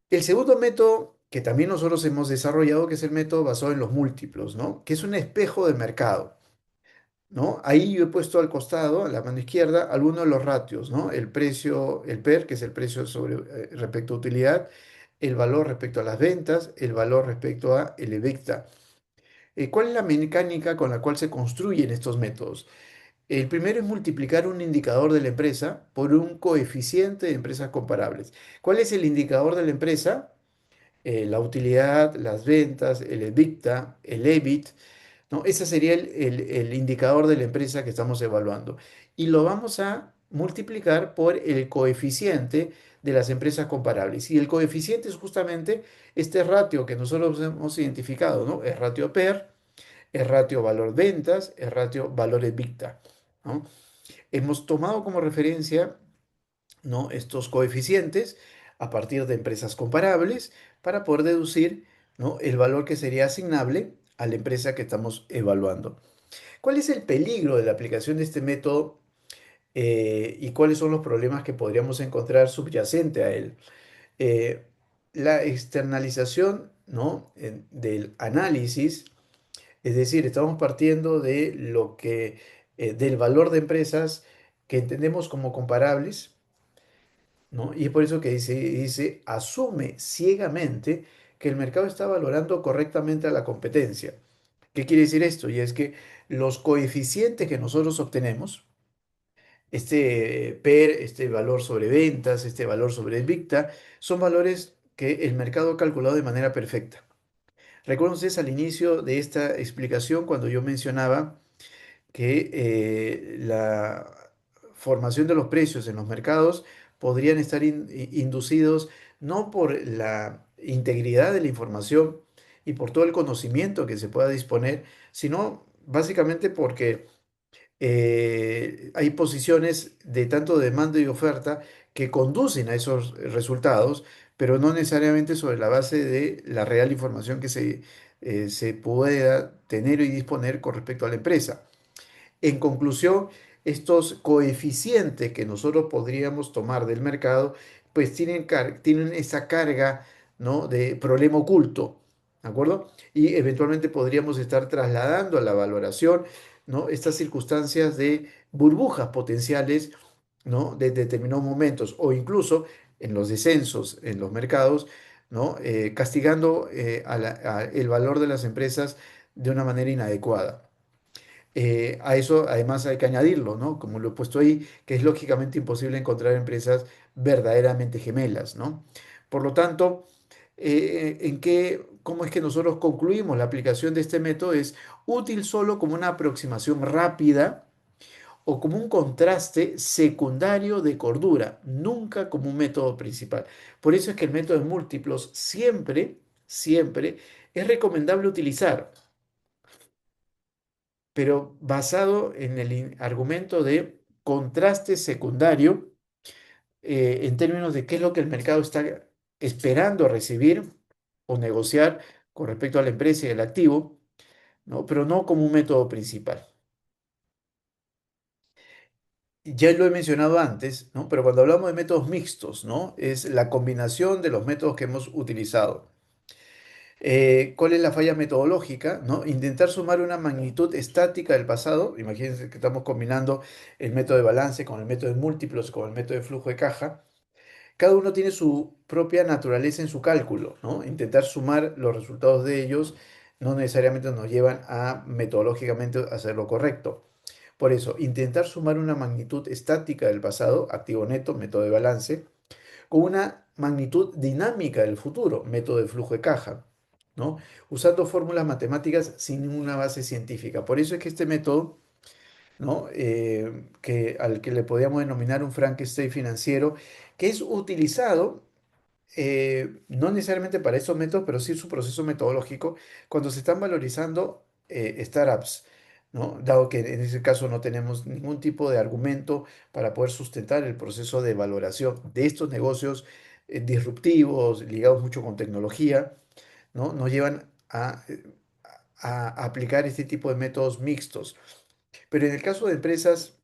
El segundo método que también nosotros hemos desarrollado, que es el método basado en los múltiplos, ¿no? Que es un espejo de mercado. ¿No? Ahí yo he puesto al costado, a la mano izquierda, algunos de los ratios, ¿no? El precio, el PER, que es el precio respecto a utilidad, el valor respecto a las ventas, el valor respecto a el EBITDA. ¿Cuál es la mecánica con la cual se construyen estos métodos? El primero es multiplicar un indicador de la empresa por un coeficiente de empresas comparables. ¿Cuál es el indicador de la empresa? La utilidad, las ventas, el EBITDA, el EBIT, ¿no? Ese sería el indicador de la empresa que estamos evaluando. Y lo vamos a multiplicar por el coeficiente de las empresas comparables. Y el coeficiente es justamente este ratio que nosotros hemos identificado, ¿no? El ratio PER, el ratio valor ventas, el ratio valor EBITDA, ¿no? Hemos tomado como referencia, ¿no? Estos coeficientes a partir de empresas comparables para poder deducir, ¿no? El valor que sería asignable a la empresa que estamos evaluando. ¿Cuál es el peligro de la aplicación de este método y cuáles son los problemas que podríamos encontrar subyacente a él? Eh, la externalización, ¿no? Del análisis, es decir, estamos partiendo de del valor de empresas que entendemos como comparables, ¿no? Y es por eso que dice, asume ciegamente que el mercado está valorando correctamente a la competencia. ¿Qué quiere decir esto? Y es que los coeficientes que nosotros obtenemos, este PER, este valor sobre ventas, este valor sobre EBITDA, son valores que el mercado ha calculado de manera perfecta. Recuerden ustedes al inicio de esta explicación cuando yo mencionaba que la formación de los precios en los mercados podrían estar inducidos no por la integridad de la información y por todo el conocimiento que se pueda disponer, sino básicamente porque hay posiciones de tanto demanda y oferta que conducen a esos resultados, pero no necesariamente sobre la base de la real información que se pueda tener y disponer con respecto a la empresa. En conclusión, estos coeficientes que nosotros podríamos tomar del mercado, pues tienen esa carga, ¿no? De problema oculto, ¿de acuerdo? Y eventualmente podríamos estar trasladando a la valoración, ¿no? Estas circunstancias de burbujas potenciales, ¿no? De determinados momentos o incluso en los descensos en los mercados, ¿no? Castigando el valor de las empresas de una manera inadecuada. A eso además hay que añadirlo, ¿no? Como lo he puesto ahí, que es lógicamente imposible encontrar empresas verdaderamente gemelas, ¿no? Por lo tanto, cómo es que nosotros concluimos la aplicación de este método? Es útil solo como una aproximación rápida o como un contraste secundario de cordura, nunca como un método principal. Por eso es que el método de múltiplos siempre es recomendable utilizar, pero basado en el argumento de contraste secundario, en términos de qué es lo que el mercado está esperando recibir o negociar con respecto a la empresa y el activo, ¿no? Pero no como un método principal. Ya lo he mencionado antes, ¿no? Pero cuando hablamos de métodos mixtos, ¿no? Es la combinación de los métodos que hemos utilizado. ¿Cuál es la falla metodológica? ¿No? Intentar sumar una magnitud estática del pasado. Imagínense que estamos combinando el método de balance con el método de múltiplos, con el método de flujo de caja. Cada uno tiene su propia naturaleza en su cálculo, ¿no? Intentar sumar los resultados de ellos no necesariamente nos llevan a metodológicamente hacer lo correcto. Por eso, intentar sumar una magnitud estática del pasado, activo neto, método de balance, con una magnitud dinámica del futuro, método de flujo de caja, ¿no? Usando fórmulas matemáticas sin ninguna base científica. Por eso es que este método, ¿no? Al que le podríamos denominar un Frankenstein financiero, que es utilizado no necesariamente para esos métodos, pero sí su proceso metodológico cuando se están valorizando startups, ¿no? Dado que en ese caso no tenemos ningún tipo de argumento para poder sustentar el proceso de valoración de estos negocios disruptivos, ligados mucho con tecnología, ¿no? Nos llevan a aplicar este tipo de métodos mixtos. Pero en el caso de empresas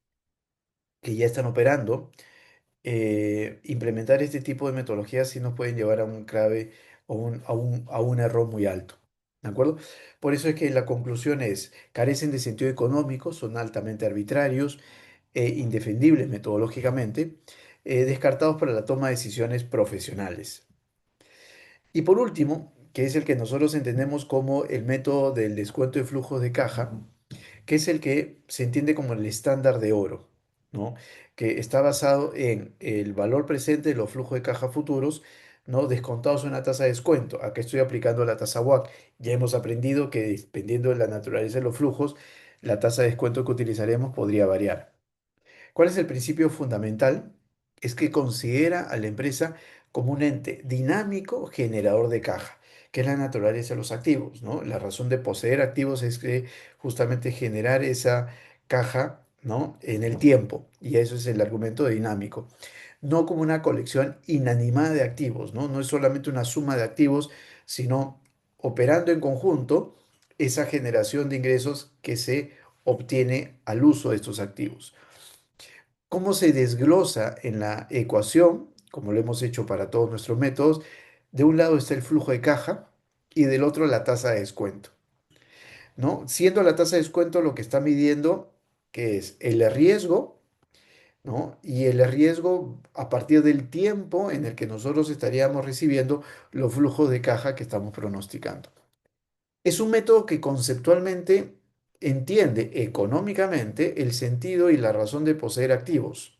que ya están operando, implementar este tipo de metodologías sí nos pueden llevar a un grave o a un error muy alto. ¿De acuerdo? Por eso es que la conclusión es, carecen de sentido económico, son altamente arbitrarios e indefendibles metodológicamente, descartados para la toma de decisiones profesionales. Y por último, que es el que nosotros entendemos como el método del descuento de flujos de caja, que es el que se entiende como el estándar de oro, ¿no? Que está basado en el valor presente de los flujos de caja futuros, ¿no? Descontados en una tasa de descuento. Aquí estoy aplicando la tasa WACC. Ya hemos aprendido que dependiendo de la naturaleza de los flujos, la tasa de descuento que utilizaremos podría variar. ¿Cuál es el principio fundamental? Es que considera a la empresa como un ente dinámico generador de caja, que es la naturaleza de los activos, ¿no? La razón de poseer activos es que justamente generar esa caja, ¿no? En el tiempo, y eso es el argumento de dinámico. No como una colección inanimada de activos, ¿no? No es solamente una suma de activos, sino operando en conjunto esa generación de ingresos que se obtiene al uso de estos activos. ¿Cómo se desglosa en la ecuación? Como lo hemos hecho para todos nuestros métodos. De un lado está el flujo de caja y del otro la tasa de descuento, ¿no? Siendo la tasa de descuento lo que está midiendo, que es el riesgo, ¿no? Y el riesgo a partir del tiempo en el que nosotros estaríamos recibiendo los flujos de caja que estamos pronosticando. Es un método que conceptualmente entiende económicamente el sentido y la razón de poseer activos.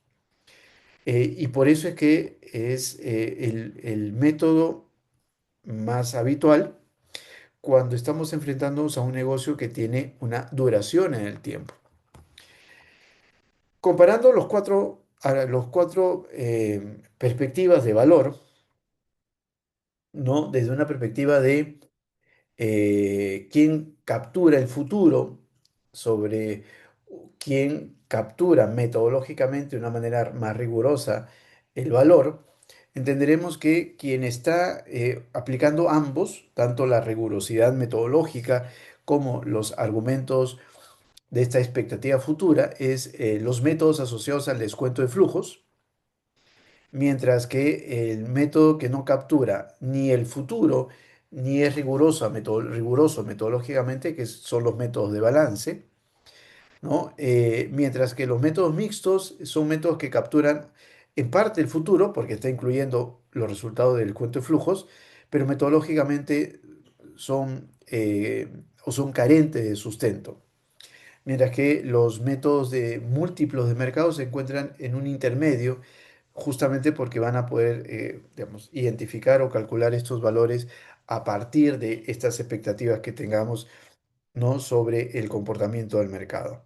Y por eso es que es el método más habitual cuando estamos enfrentándonos a un negocio que tiene una duración en el tiempo. Comparando los cuatro perspectivas de valor, ¿no? Desde una perspectiva de quién captura el futuro sobre quién captura metodológicamente de una manera más rigurosa el valor, entenderemos que quien está aplicando ambos, tanto la rigurosidad metodológica como los argumentos de esta expectativa futura, es los métodos asociados al descuento de flujos, mientras que el método que no captura ni el futuro, ni es riguroso metodológicamente, que son los métodos de balance, ¿no? Mientras que los métodos mixtos son métodos que capturan en parte el futuro, porque está incluyendo los resultados del cuento de flujos, pero metodológicamente son carentes de sustento. Mientras que los métodos de múltiplos de mercado se encuentran en un intermedio, justamente porque van a poder, digamos, identificar o calcular estos valores a partir de estas expectativas que tengamos, ¿no? Sobre el comportamiento del mercado.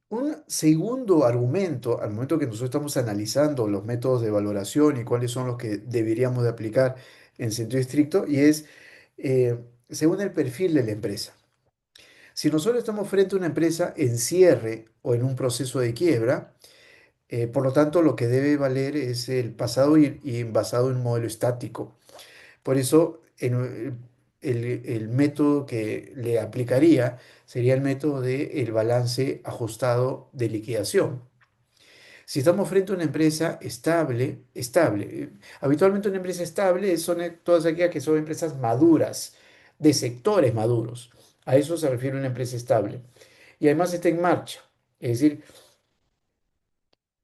Un segundo argumento, al momento que nosotros estamos analizando los métodos de valoración y cuáles son los que deberíamos de aplicar en sentido estricto, y es según el perfil de la empresa. Si nosotros estamos frente a una empresa en cierre o en un proceso de quiebra, por lo tanto, lo que debe valer es el pasado y basado en un modelo estático. Por eso, el método que le aplicaría sería el método del balance ajustado de liquidación. Si estamos frente a una empresa estable, habitualmente una empresa estable son todas aquellas que son empresas maduras, de sectores maduros. A eso se refiere una empresa estable. Y además está en marcha, es decir,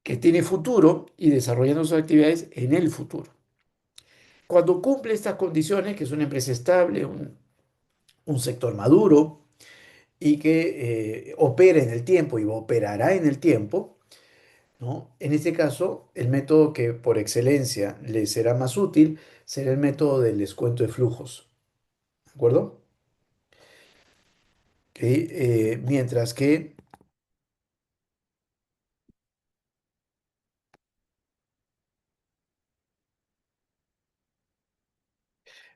que tiene futuro y desarrollando sus actividades en el futuro. Cuando cumple estas condiciones, que es una empresa estable, un sector maduro y que opera en el tiempo y operará en el tiempo, ¿no? En este caso, el método que por excelencia le será más útil será el método del descuento de flujos, ¿de acuerdo? ¿Ok? Mientras que,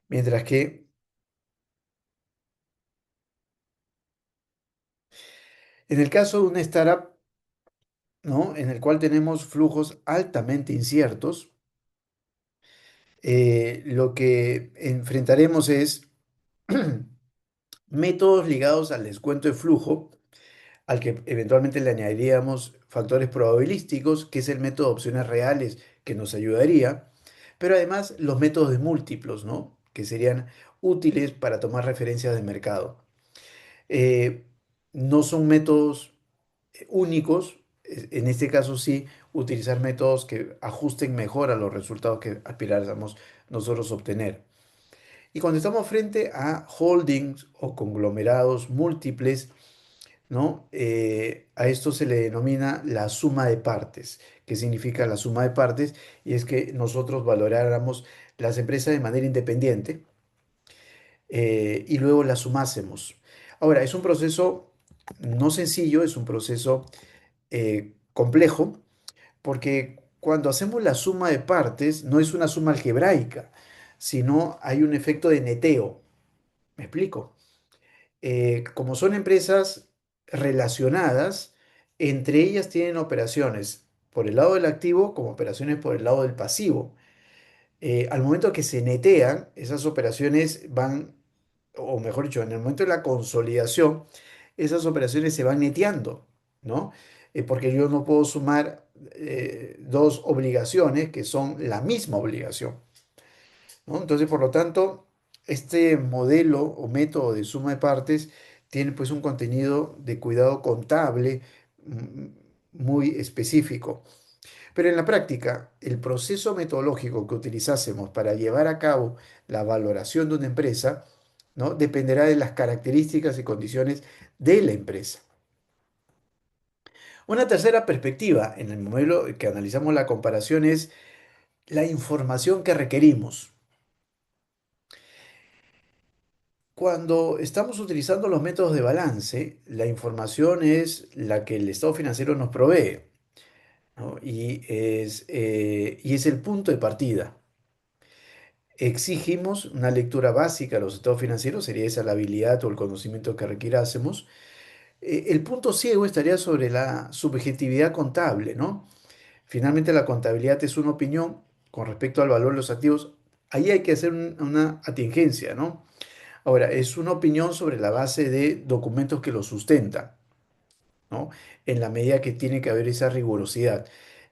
mientras que en el caso de una startup, ¿no? En el cual tenemos flujos altamente inciertos, lo que enfrentaremos es métodos ligados al descuento de flujo, al que eventualmente le añadiríamos factores probabilísticos, que es el método de opciones reales que nos ayudaría, pero además los métodos de múltiplos, ¿no? Que serían útiles para tomar referencias de mercado. Eh, no son métodos únicos, en este caso sí, utilizar métodos que ajusten mejor a los resultados que aspiráramos nosotros obtener. Y cuando estamos frente a holdings o conglomerados múltiples, ¿no? A esto se le denomina la suma de partes. ¿Qué significa la suma de partes? Y es que nosotros valoráramos las empresas de manera independiente y luego las sumásemos. Ahora, es un proceso no sencillo, es un proceso complejo, porque cuando hacemos la suma de partes no es una suma algebraica, sino hay un efecto de neteo. ¿Me explico? Como son empresas relacionadas, entre ellas tienen operaciones por el lado del activo como operaciones por el lado del pasivo. Al momento que se netean, esas operaciones van, o mejor dicho, en el momento de la consolidación, esas operaciones se van neteando, ¿no? Porque yo no puedo sumar dos obligaciones que son la misma obligación, ¿no? Entonces, por lo tanto, este modelo o método de suma de partes tiene pues un contenido de cuidado contable mm, muy específico. Pero en la práctica, el proceso metodológico que utilizásemos para llevar a cabo la valoración de una empresa, ¿no? Dependerá de las características y condiciones de la empresa. Una tercera perspectiva en el modelo que analizamos la comparación es la información que requerimos. Cuando estamos utilizando los métodos de balance, la información es la que el estado financiero nos provee, ¿no? Y es el punto de partida. Exigimos una lectura básica de los estados financieros, sería esa la habilidad o el conocimiento que requirásemos. El punto ciego estaría sobre la subjetividad contable, ¿no? Finalmente, la contabilidad es una opinión con respecto al valor de los activos. Ahí hay que hacer una atingencia, ¿no? Ahora, es una opinión sobre la base de documentos que lo sustentan, ¿no? En la medida que tiene que haber esa rigurosidad.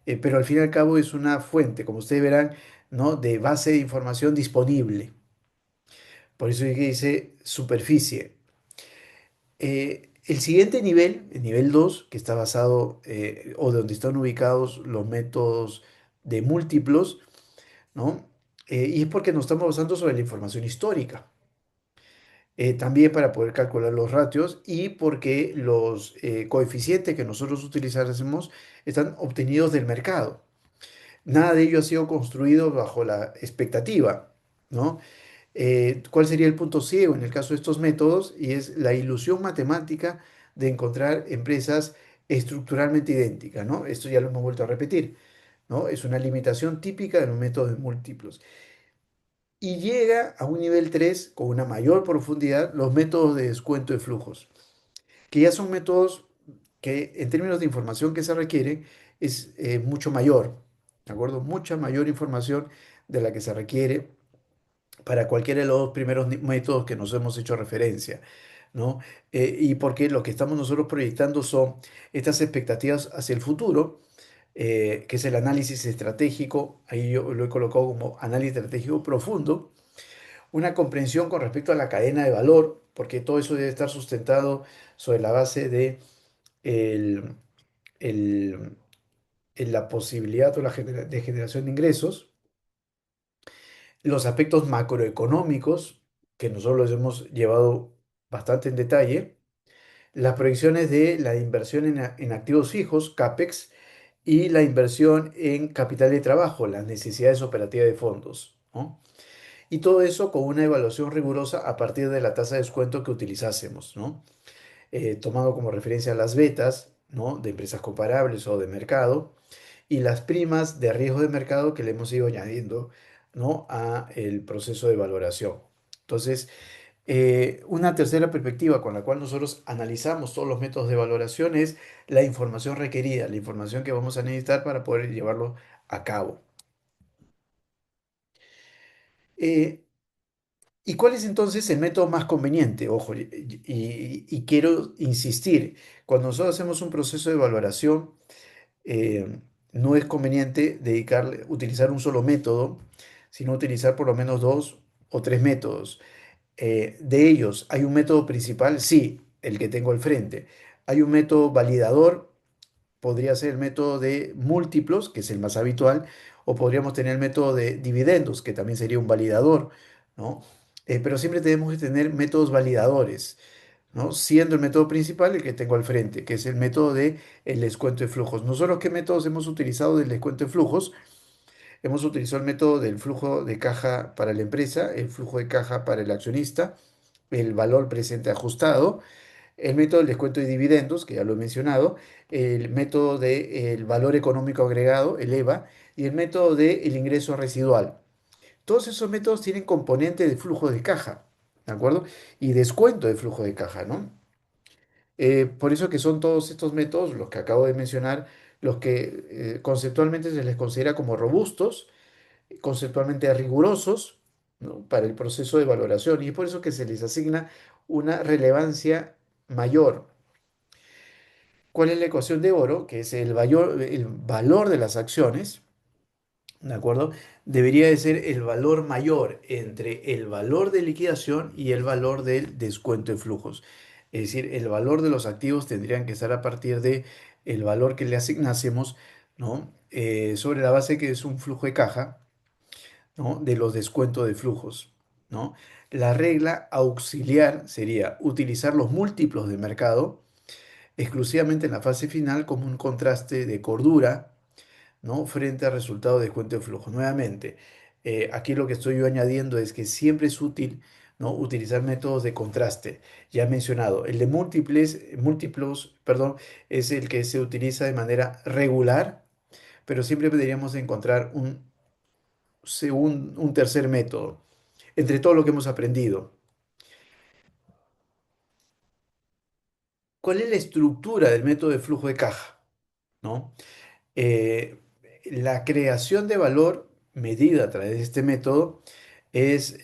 Pero al fin y al cabo es una fuente, como ustedes verán, ¿no? De base de información disponible. Por eso es que dice superficie. El siguiente nivel, el nivel 2 que está basado o donde están ubicados los métodos de múltiplos, ¿no? Y es porque nos estamos basando sobre la información histórica. también para poder calcular los ratios y porque los coeficientes que nosotros utilizásemos están obtenidos del mercado. Nada de ello ha sido construido bajo la expectativa, ¿no? ¿Cuál sería el punto ciego en el caso de estos métodos? Y es la ilusión matemática de encontrar empresas estructuralmente idénticas, ¿no? Esto ya lo hemos vuelto a repetir, ¿no? Es una limitación típica de los métodos múltiplos. Y llega a un nivel 3 con una mayor profundidad los métodos de descuento de flujos, que ya son métodos que en términos de información que se requiere es mucho mayor, ¿de acuerdo? Mucha mayor información de la que se requiere para cualquiera de los dos primeros métodos que nos hemos hecho referencia, ¿no? Y porque lo que estamos nosotros proyectando son estas expectativas hacia el futuro, que es el análisis estratégico, ahí yo lo he colocado como análisis estratégico profundo, una comprensión con respecto a la cadena de valor, porque todo eso debe estar sustentado sobre la base de el- el- la posibilidad o de generación de ingresos, los aspectos macroeconómicos, que nosotros los hemos llevado bastante en detalle, las proyecciones de la inversión en activos fijos, CAPEX, y la inversión en capital de trabajo, las necesidades operativas de fondos, ¿no? Y todo eso con una evaluación rigurosa a partir de la tasa de descuento que utilizásemos, ¿no? Tomando como referencia las betas, ¿no? De empresas comparables o de mercado y las primas de riesgo de mercado que le hemos ido añadiendo, ¿no? A el proceso de valoración. Entonces, una tercera perspectiva con la cual nosotros analizamos todos los métodos de valoración es la información requerida, la información que vamos a necesitar para poder llevarlo a cabo. Eh, ¿Y cuál es entonces el método más conveniente? Ojo, y quiero insistir, cuando nosotros hacemos un proceso de valoración, eh, no es conveniente utilizar un solo método, sino utilizar por lo menos dos o tres métodos. De ellos, ¿hay un método principal? Sí, el que tengo al frente. ¿Hay un método validador? Podría ser el método de múltiplos, que es el más habitual, o podríamos tener el método de dividendos, que también sería un validador, ¿no? Pero siempre tenemos que tener métodos validadores, ¿no? Siendo el método principal el que tengo al frente, que es el método de el descuento de flujos. Nosotros, ¿qué métodos hemos utilizado del descuento de flujos? Hemos utilizado el método del flujo de caja para la empresa, el flujo de caja para el accionista, el valor presente ajustado, el método del descuento de dividendos, que ya lo he mencionado, el método del valor económico agregado, el EVA, y el método del ingreso residual. Todos esos métodos tienen componente de flujo de caja, ¿de acuerdo? Y descuento de flujo de caja, ¿no? Por eso que son todos estos métodos, los que acabo de mencionar, los que conceptualmente se les considera como robustos, conceptualmente rigurosos, ¿no? Para el proceso de valoración y es por eso que se les asigna una relevancia mayor. ¿Cuál es la ecuación de oro? Que es el valor de las acciones, ¿de acuerdo? Debería de ser el valor mayor entre el valor de liquidación y el valor del descuento de flujos. Es decir, el valor de los activos tendrían que estar a partir de el valor que le asignásemos, ¿no? Sobre la base que es un flujo de caja, ¿no? De los descuentos de flujos, ¿no? La regla auxiliar sería utilizar los múltiplos de mercado exclusivamente en la fase final como un contraste de cordura, ¿no? Frente al resultado de descuento de flujo. Nuevamente, aquí lo que estoy yo añadiendo es que siempre es útil, ¿no? Utilizar métodos de contraste. Ya he mencionado, el de múltiplos, perdón, es el que se utiliza de manera regular, pero siempre deberíamos encontrar un tercer método entre todo lo que hemos aprendido. ¿Cuál es la estructura del método de flujo de caja? ¿No? Eh, la creación de valor medida a través de este método es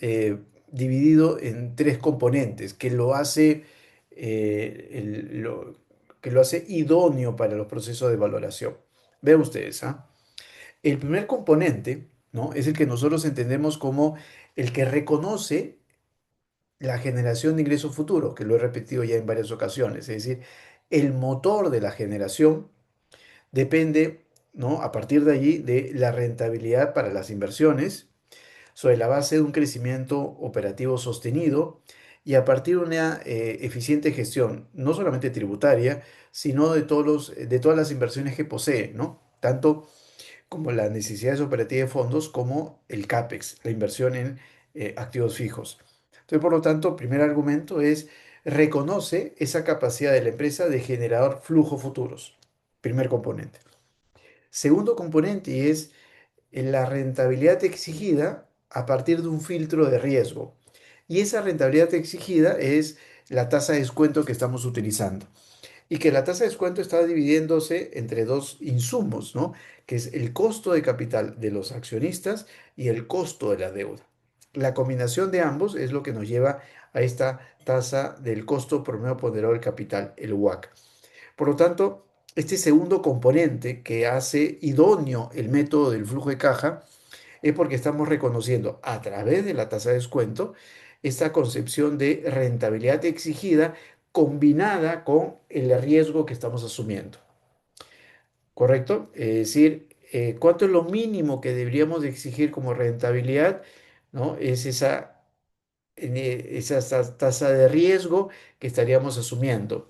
dividido en tres componentes que lo hace idóneo para los procesos de valoración. Vean ustedes, ¿ah? El primer componente, ¿no? Es el que nosotros entendemos como el que reconoce la generación de ingresos futuros, que lo he repetido ya en varias ocasiones, es decir, el motor de la generación depende, ¿no? A partir de allí de la rentabilidad para las inversiones sobre la base de un crecimiento operativo sostenido y a partir de una eficiente gestión, no solamente tributaria, sino de de todas las inversiones que posee, ¿no? Tanto como las necesidades operativas de fondos, como el CAPEX, la inversión en activos fijos. Entonces, por lo tanto, primer argumento es reconoce esa capacidad de la empresa de generar flujo futuros. Primer componente. Segundo componente y es la rentabilidad exigida a partir de un filtro de riesgo. Y esa rentabilidad exigida es la tasa de descuento que estamos utilizando y que la tasa de descuento está dividiéndose entre dos insumos, ¿no? Que es el costo de capital de los accionistas y el costo de la deuda. La combinación de ambos es lo que nos lleva a esta tasa del costo promedio ponderado del capital, el WACC. Por lo tanto, este segundo componente que hace idóneo el método del flujo de caja es porque estamos reconociendo a través de la tasa de descuento esta concepción de rentabilidad exigida combinada con el riesgo que estamos asumiendo, ¿correcto? Es decir, ¿cuánto es lo mínimo que deberíamos de exigir como rentabilidad? ¿No? Es esa tasa de riesgo que estaríamos asumiendo.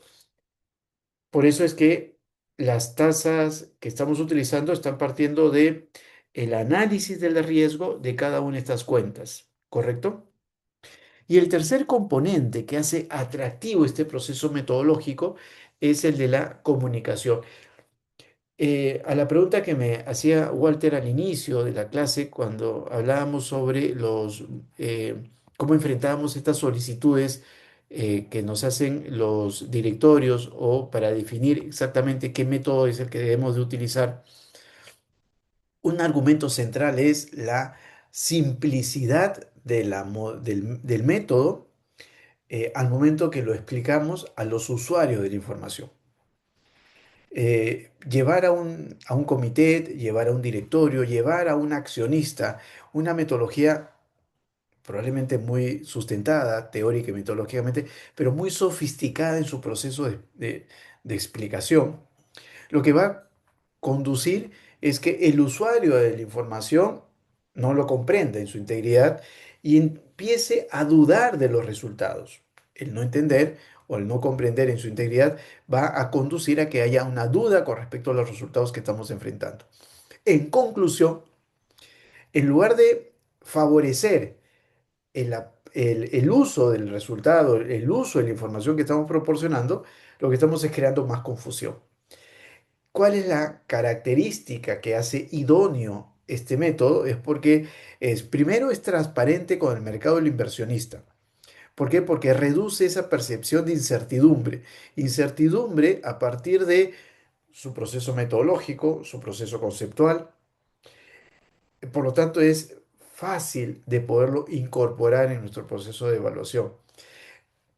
Por eso es que las tasas que estamos utilizando están partiendo de el análisis del riesgo de cada una de estas cuentas, ¿correcto? Y el tercer componente que hace atractivo este proceso metodológico es el de la comunicación. A la pregunta que me hacía Walter al inicio de la clase, cuando hablábamos sobre cómo enfrentábamos estas solicitudes que nos hacen los directorios o para definir exactamente qué método es el que debemos de utilizar, un argumento central es la simplicidad del método al momento que lo explicamos a los usuarios de la información. Llevar a un comité, llevar a un directorio, llevar a un accionista una metodología probablemente muy sustentada, teórica y metodológicamente, pero muy sofisticada en su proceso de explicación, lo que va a conducir es que el usuario de la información no lo comprenda en su integridad y empiece a dudar de los resultados. El no entender o el no comprender en su integridad va a conducir a que haya una duda con respecto a los resultados que estamos enfrentando. En conclusión, en lugar de favorecer el uso del resultado, el uso de la información que estamos proporcionando, lo que estamos es creando más confusión. ¿Cuál es la característica que hace idóneo este método? Es porque primero es transparente con el mercado del inversionista. ¿Por qué? Porque reduce esa percepción de incertidumbre. Incertidumbre a partir de su proceso metodológico, su proceso conceptual. Por lo tanto, es fácil de poderlo incorporar en nuestro proceso de evaluación.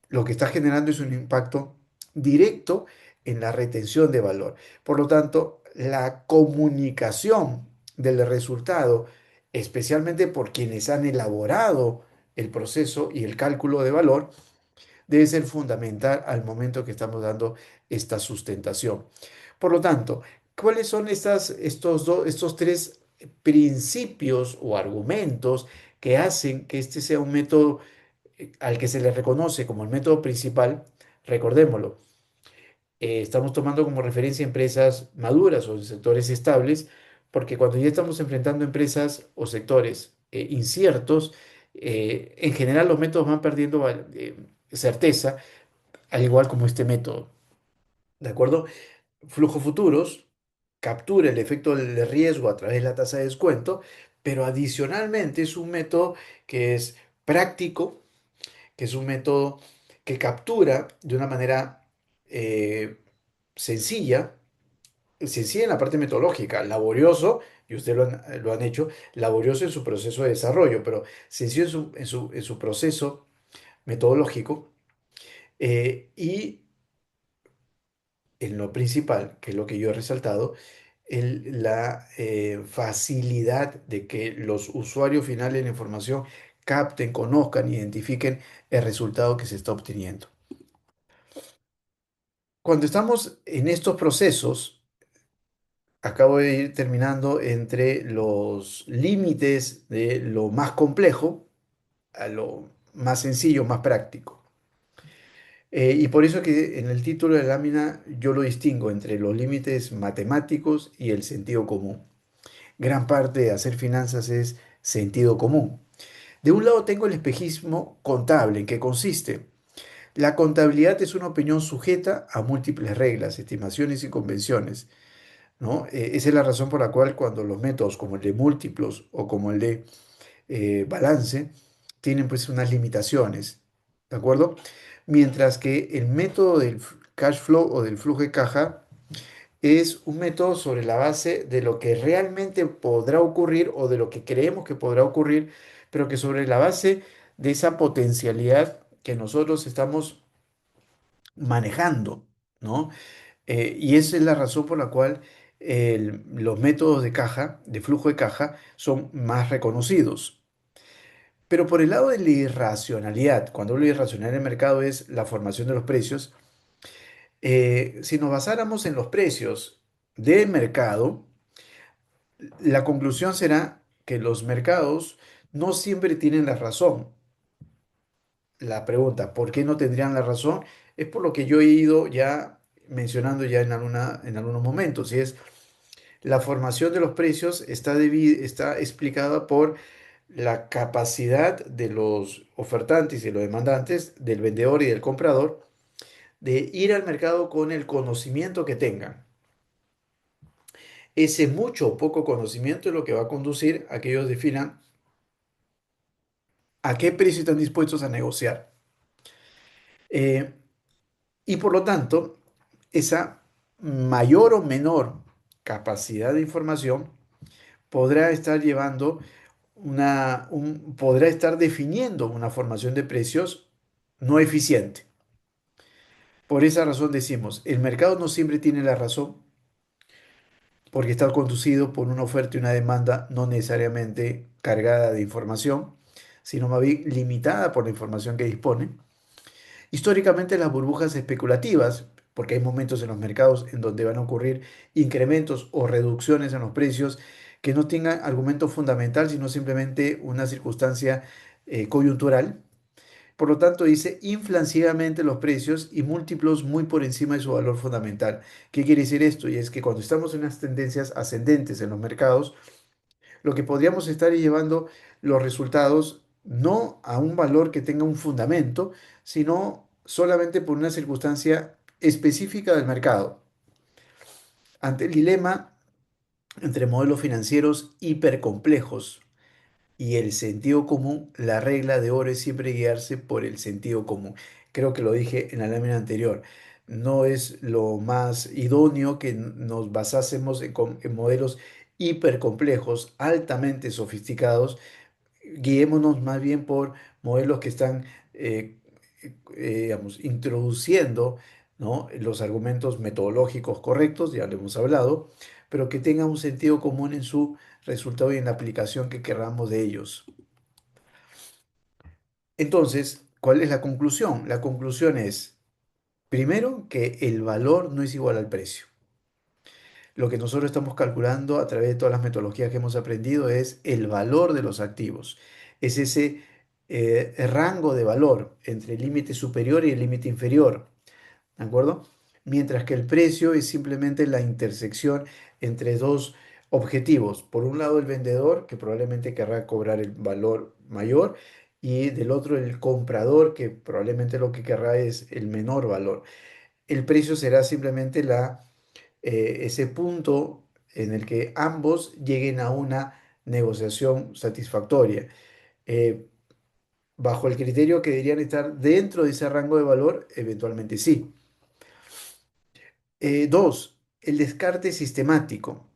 Lo que está generando es un impacto directo en la retención de valor. Por lo tanto, la comunicación del resultado, especialmente por quienes han elaborado el proceso y el cálculo de valor, debe ser fundamental al momento que estamos dando esta sustentación. Por lo tanto, ¿cuáles son estos tres principios o argumentos que hacen que este sea un método al que se le reconoce como el método principal? Recordémoslo, estamos tomando como referencia empresas maduras o sectores estables, porque cuando ya estamos enfrentando empresas o sectores inciertos, en general los métodos van perdiendo certeza, al igual como este método. ¿De acuerdo? Flujo futuros captura el efecto del riesgo a través de la tasa de descuento, pero adicionalmente es un método que es práctico, que es un método que captura de una manera eh, sencilla, sencilla en la parte metodológica, laborioso, y ustedes lo han hecho, laborioso en su proceso de desarrollo, pero sencillo en su proceso metodológico, y en lo principal, que es lo que yo he resaltado, la facilidad de que los usuarios finales de la información capten, conozcan, identifiquen el resultado que se está obteniendo. Cuando estamos en estos procesos, acabo de ir terminando entre los límites de lo más complejo a lo más sencillo, más práctico. Y por eso que en el título de la lámina yo lo distingo entre los límites matemáticos y el sentido común. Gran parte de hacer finanzas es sentido común. De un lado tengo el espejismo contable, ¿en qué consiste? La contabilidad es una opinión sujeta a múltiples reglas, estimaciones y convenciones, ¿no? Esa es la razón por la cual cuando los métodos como el de múltiplos o como el de balance tienen pues unas limitaciones, ¿de acuerdo? Mientras que el método del cash flow o del flujo de caja es un método sobre la base de lo que realmente podrá ocurrir o de lo que creemos que podrá ocurrir, pero que sobre la base de esa potencialidad que nosotros estamos manejando, ¿no? Y esa es la razón por la cual los métodos de caja, de flujo de caja, son más reconocidos. Pero por el lado de la irracionalidad, cuando hablo de irracionalidad en el mercado es la formación de los precios, si nos basáramos en los precios del mercado, la conclusión será que los mercados no siempre tienen la razón. La pregunta, ¿por qué no tendrían la razón? Es por lo que yo he ido ya mencionando ya en algunos momentos, y es la formación de los precios está explicada por la capacidad de los ofertantes y los demandantes, del vendedor y del comprador, de ir al mercado con el conocimiento que tengan. Ese mucho o poco conocimiento es lo que va a conducir a que ellos definan a qué precio están dispuestos a negociar. Eh, y por lo tanto, esa mayor o menor capacidad de información podrá estar llevando podrá estar definiendo una formación de precios no eficiente. Por esa razón decimos, el mercado no siempre tiene la razón porque está conducido por una oferta y una demanda no necesariamente cargada de información, sino más bien limitada por la información que dispone. Históricamente las burbujas especulativas, porque hay momentos en los mercados en donde van a ocurrir incrementos o reducciones en los precios que no tengan argumento fundamental, sino simplemente una circunstancia coyuntural. Por lo tanto, dice inflan ciegamente los precios y múltiplos muy por encima de su valor fundamental. ¿Qué quiere decir esto? Y es que cuando estamos en unas tendencias ascendentes en los mercados, lo que podríamos estar es llevando los resultados no a un valor que tenga un fundamento, sino solamente por una circunstancia específica del mercado. Ante el dilema entre modelos financieros hipercomplejos y el sentido común, la regla de oro es siempre guiarse por el sentido común. Creo que lo dije en la lámina anterior. No es lo más idóneo que nos basásemos en modelos hipercomplejos, altamente sofisticados. Guiémonos más bien por modelos que están, digamos, introduciendo, ¿no?, los argumentos metodológicos correctos, ya lo hemos hablado, pero que tengan un sentido común en su resultado y en la aplicación que queramos de ellos. Entonces, ¿cuál es la conclusión? La conclusión es, primero, que el valor no es igual al precio. Lo que nosotros estamos calculando a través de todas las metodologías que hemos aprendido es el valor de los activos. Es ese rango de valor entre el límite superior y el límite inferior. ¿De acuerdo? Mientras que el precio es simplemente la intersección entre dos objetivos. Por un lado, el vendedor, que probablemente querrá cobrar el valor mayor, y del otro, el comprador, que probablemente lo que querrá es el menor valor. El precio será simplemente ese punto en el que ambos lleguen a una negociación satisfactoria. Eh, Bajo el criterio que deberían estar dentro de ese rango de valor, eventualmente sí. Dos, el descarte sistemático.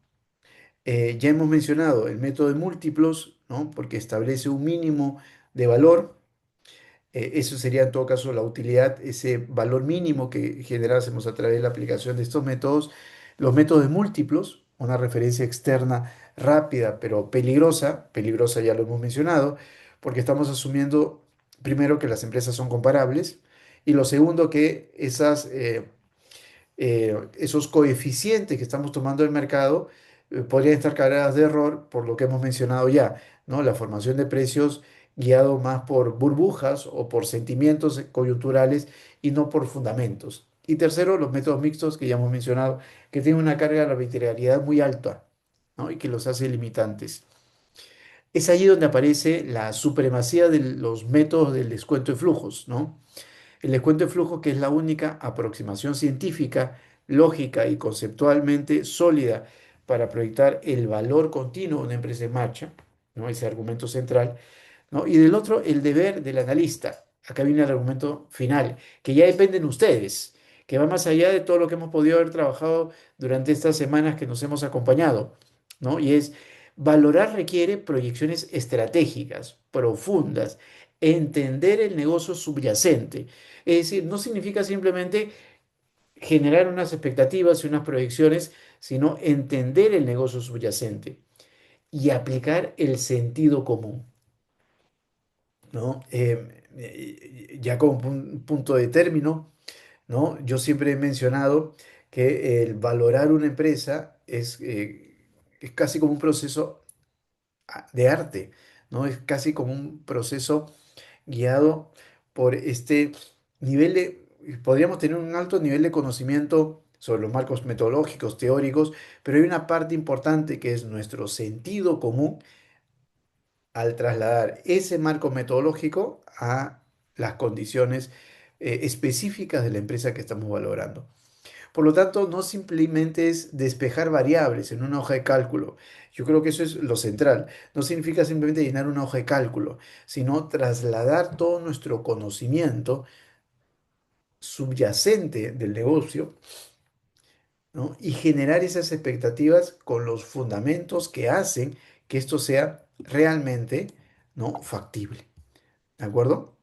Ya hemos mencionado el método de múltiplos, ¿no?, porque establece un mínimo de valor. Eso sería en todo caso la utilidad, ese valor mínimo que generásemos a través de la aplicación de estos métodos. Los métodos de múltiplos, una referencia externa rápida pero peligrosa, peligrosa ya lo hemos mencionado, porque estamos asumiendo primero que las empresas son comparables y lo segundo que esos coeficientes que estamos tomando del mercado podrían estar cargadas de error por lo que hemos mencionado ya, ¿no? La formación de precios guiado más por burbujas o por sentimientos coyunturales y no por fundamentos. Y tercero, los métodos mixtos que ya hemos mencionado, que tienen una carga de arbitrariedad muy alta, ¿no? Y que los hace limitantes. Es allí donde aparece la supremacía de los métodos del descuento de flujos, ¿no? El descuento de flujo, que es la única aproximación científica, lógica y conceptualmente sólida para proyectar el valor continuo de una empresa en marcha, ¿no? Ese argumento central, ¿no? Y del otro, el deber del analista. Acá viene el argumento final, que ya dependen de ustedes, que va más allá de todo lo que hemos podido haber trabajado durante estas semanas que nos hemos acompañado, ¿no? Y es, valorar requiere proyecciones estratégicas, profundas, entender el negocio subyacente. Es decir, no significa simplemente generar unas expectativas y unas proyecciones, sino entender el negocio subyacente y aplicar el sentido común. ¿No? Ya como punto de término, ¿no? Yo siempre he mencionado que el valorar una empresa es casi como un proceso de arte, ¿no? Es casi como un proceso guiado por este nivel de, podríamos tener un alto nivel de conocimiento sobre los marcos metodológicos, teóricos, pero hay una parte importante que es nuestro sentido común al trasladar ese marco metodológico a las condiciones específicas de la empresa que estamos valorando. Por lo tanto, no simplemente es despejar variables en una hoja de cálculo. Yo creo que eso es lo central. No significa simplemente llenar una hoja de cálculo, sino trasladar todo nuestro conocimiento subyacente del negocio, ¿no? Y generar esas expectativas con los fundamentos que hacen que esto sea realmente, ¿no? Factible. ¿De acuerdo?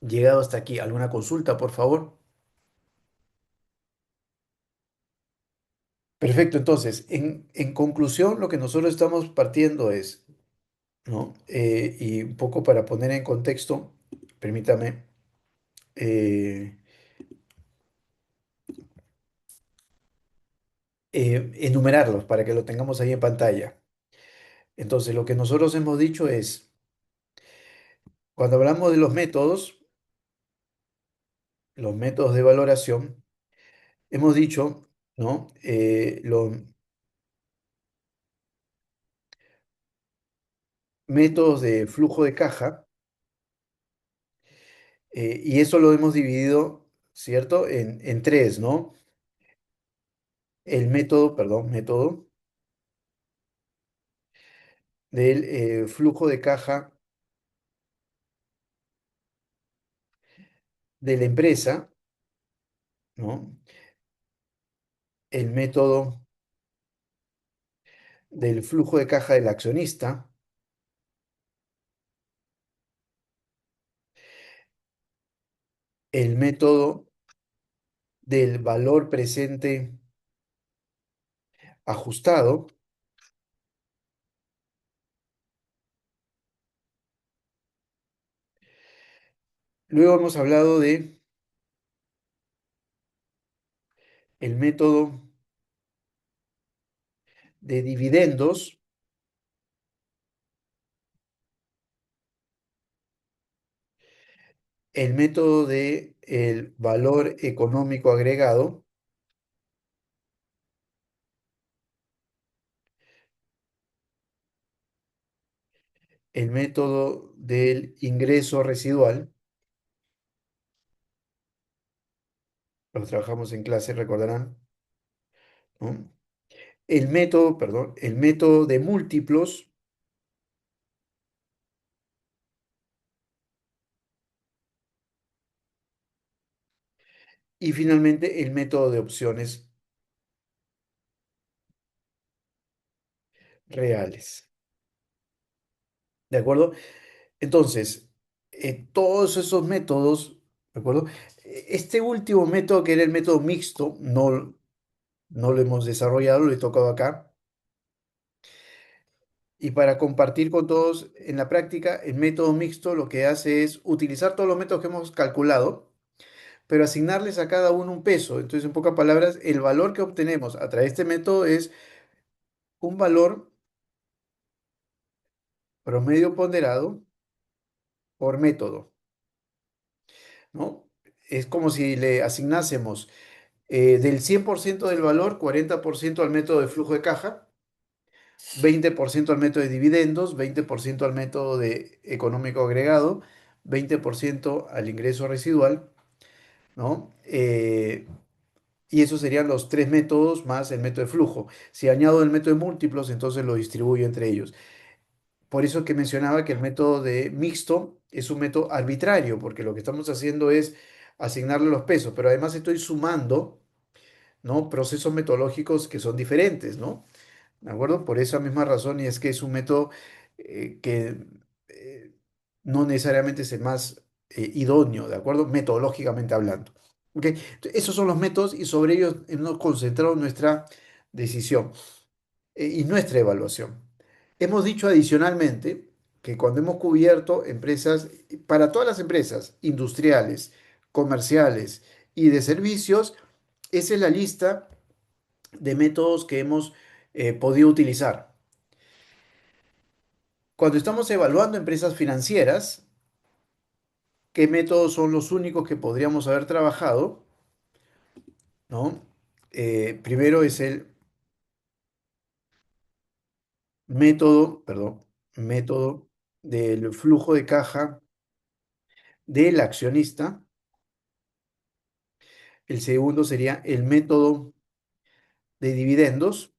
Llegado hasta aquí, ¿alguna consulta, por favor? Perfecto, entonces, en conclusión, lo que nosotros estamos partiendo es, ¿no? Y un poco para poner en contexto, permítame eh, enumerarlos para que lo tengamos ahí en pantalla. Entonces, lo que nosotros hemos dicho es, cuando hablamos de los métodos de valoración, hemos dicho, ¿no? Los métodos de flujo de caja, y eso lo hemos dividido, ¿cierto? En tres, ¿no? El método, perdón, método del flujo de caja de la empresa, ¿no? El método del flujo de caja del accionista, el método del valor presente ajustado. Luego hemos hablado de el método de dividendos, el método de el valor económico agregado, el método del ingreso residual, los trabajamos en clase, recordarán, ¿no? El método, perdón, el método de múltiplos y finalmente el método de opciones reales. ¿De acuerdo? Entonces, todos esos métodos, ¿de acuerdo? Este último método, que era el método mixto, no lo hemos desarrollado, lo he tocado acá. Y para compartir con todos en la práctica, el método mixto lo que hace es utilizar todos los métodos que hemos calculado, pero asignarles a cada uno un peso. Entonces, en pocas palabras, el valor que obtenemos a través de este método es un valor promedio ponderado por método, ¿no? Es como si le asignásemos del 100% del valor, 40% al método de flujo de caja, 20% al método de dividendos, 20% al método de económico agregado, 20% al ingreso residual, ¿no? Y esos serían los tres métodos más el método de flujo. Si añado el método de múltiplos, entonces lo distribuyo entre ellos. Por eso que mencionaba que el método de mixto es un método arbitrario, porque lo que estamos haciendo es asignarle los pesos, pero además estoy sumando, ¿no? Procesos metodológicos que son diferentes, ¿no? ¿De acuerdo? Por esa misma razón, y es que es un método que no necesariamente es el más idóneo, ¿de acuerdo? Metodológicamente hablando. ¿Ok? Esos son los métodos y sobre ellos hemos concentrado nuestra decisión y nuestra evaluación. Hemos dicho adicionalmente que cuando hemos cubierto empresas, para todas las empresas industriales, comerciales y de servicios, esa es la lista de métodos que hemos podido utilizar. Cuando estamos evaluando empresas financieras, ¿qué métodos son los únicos que podríamos haber trabajado? ¿No? Primero es el método del flujo de caja del accionista. El segundo sería el método de dividendos.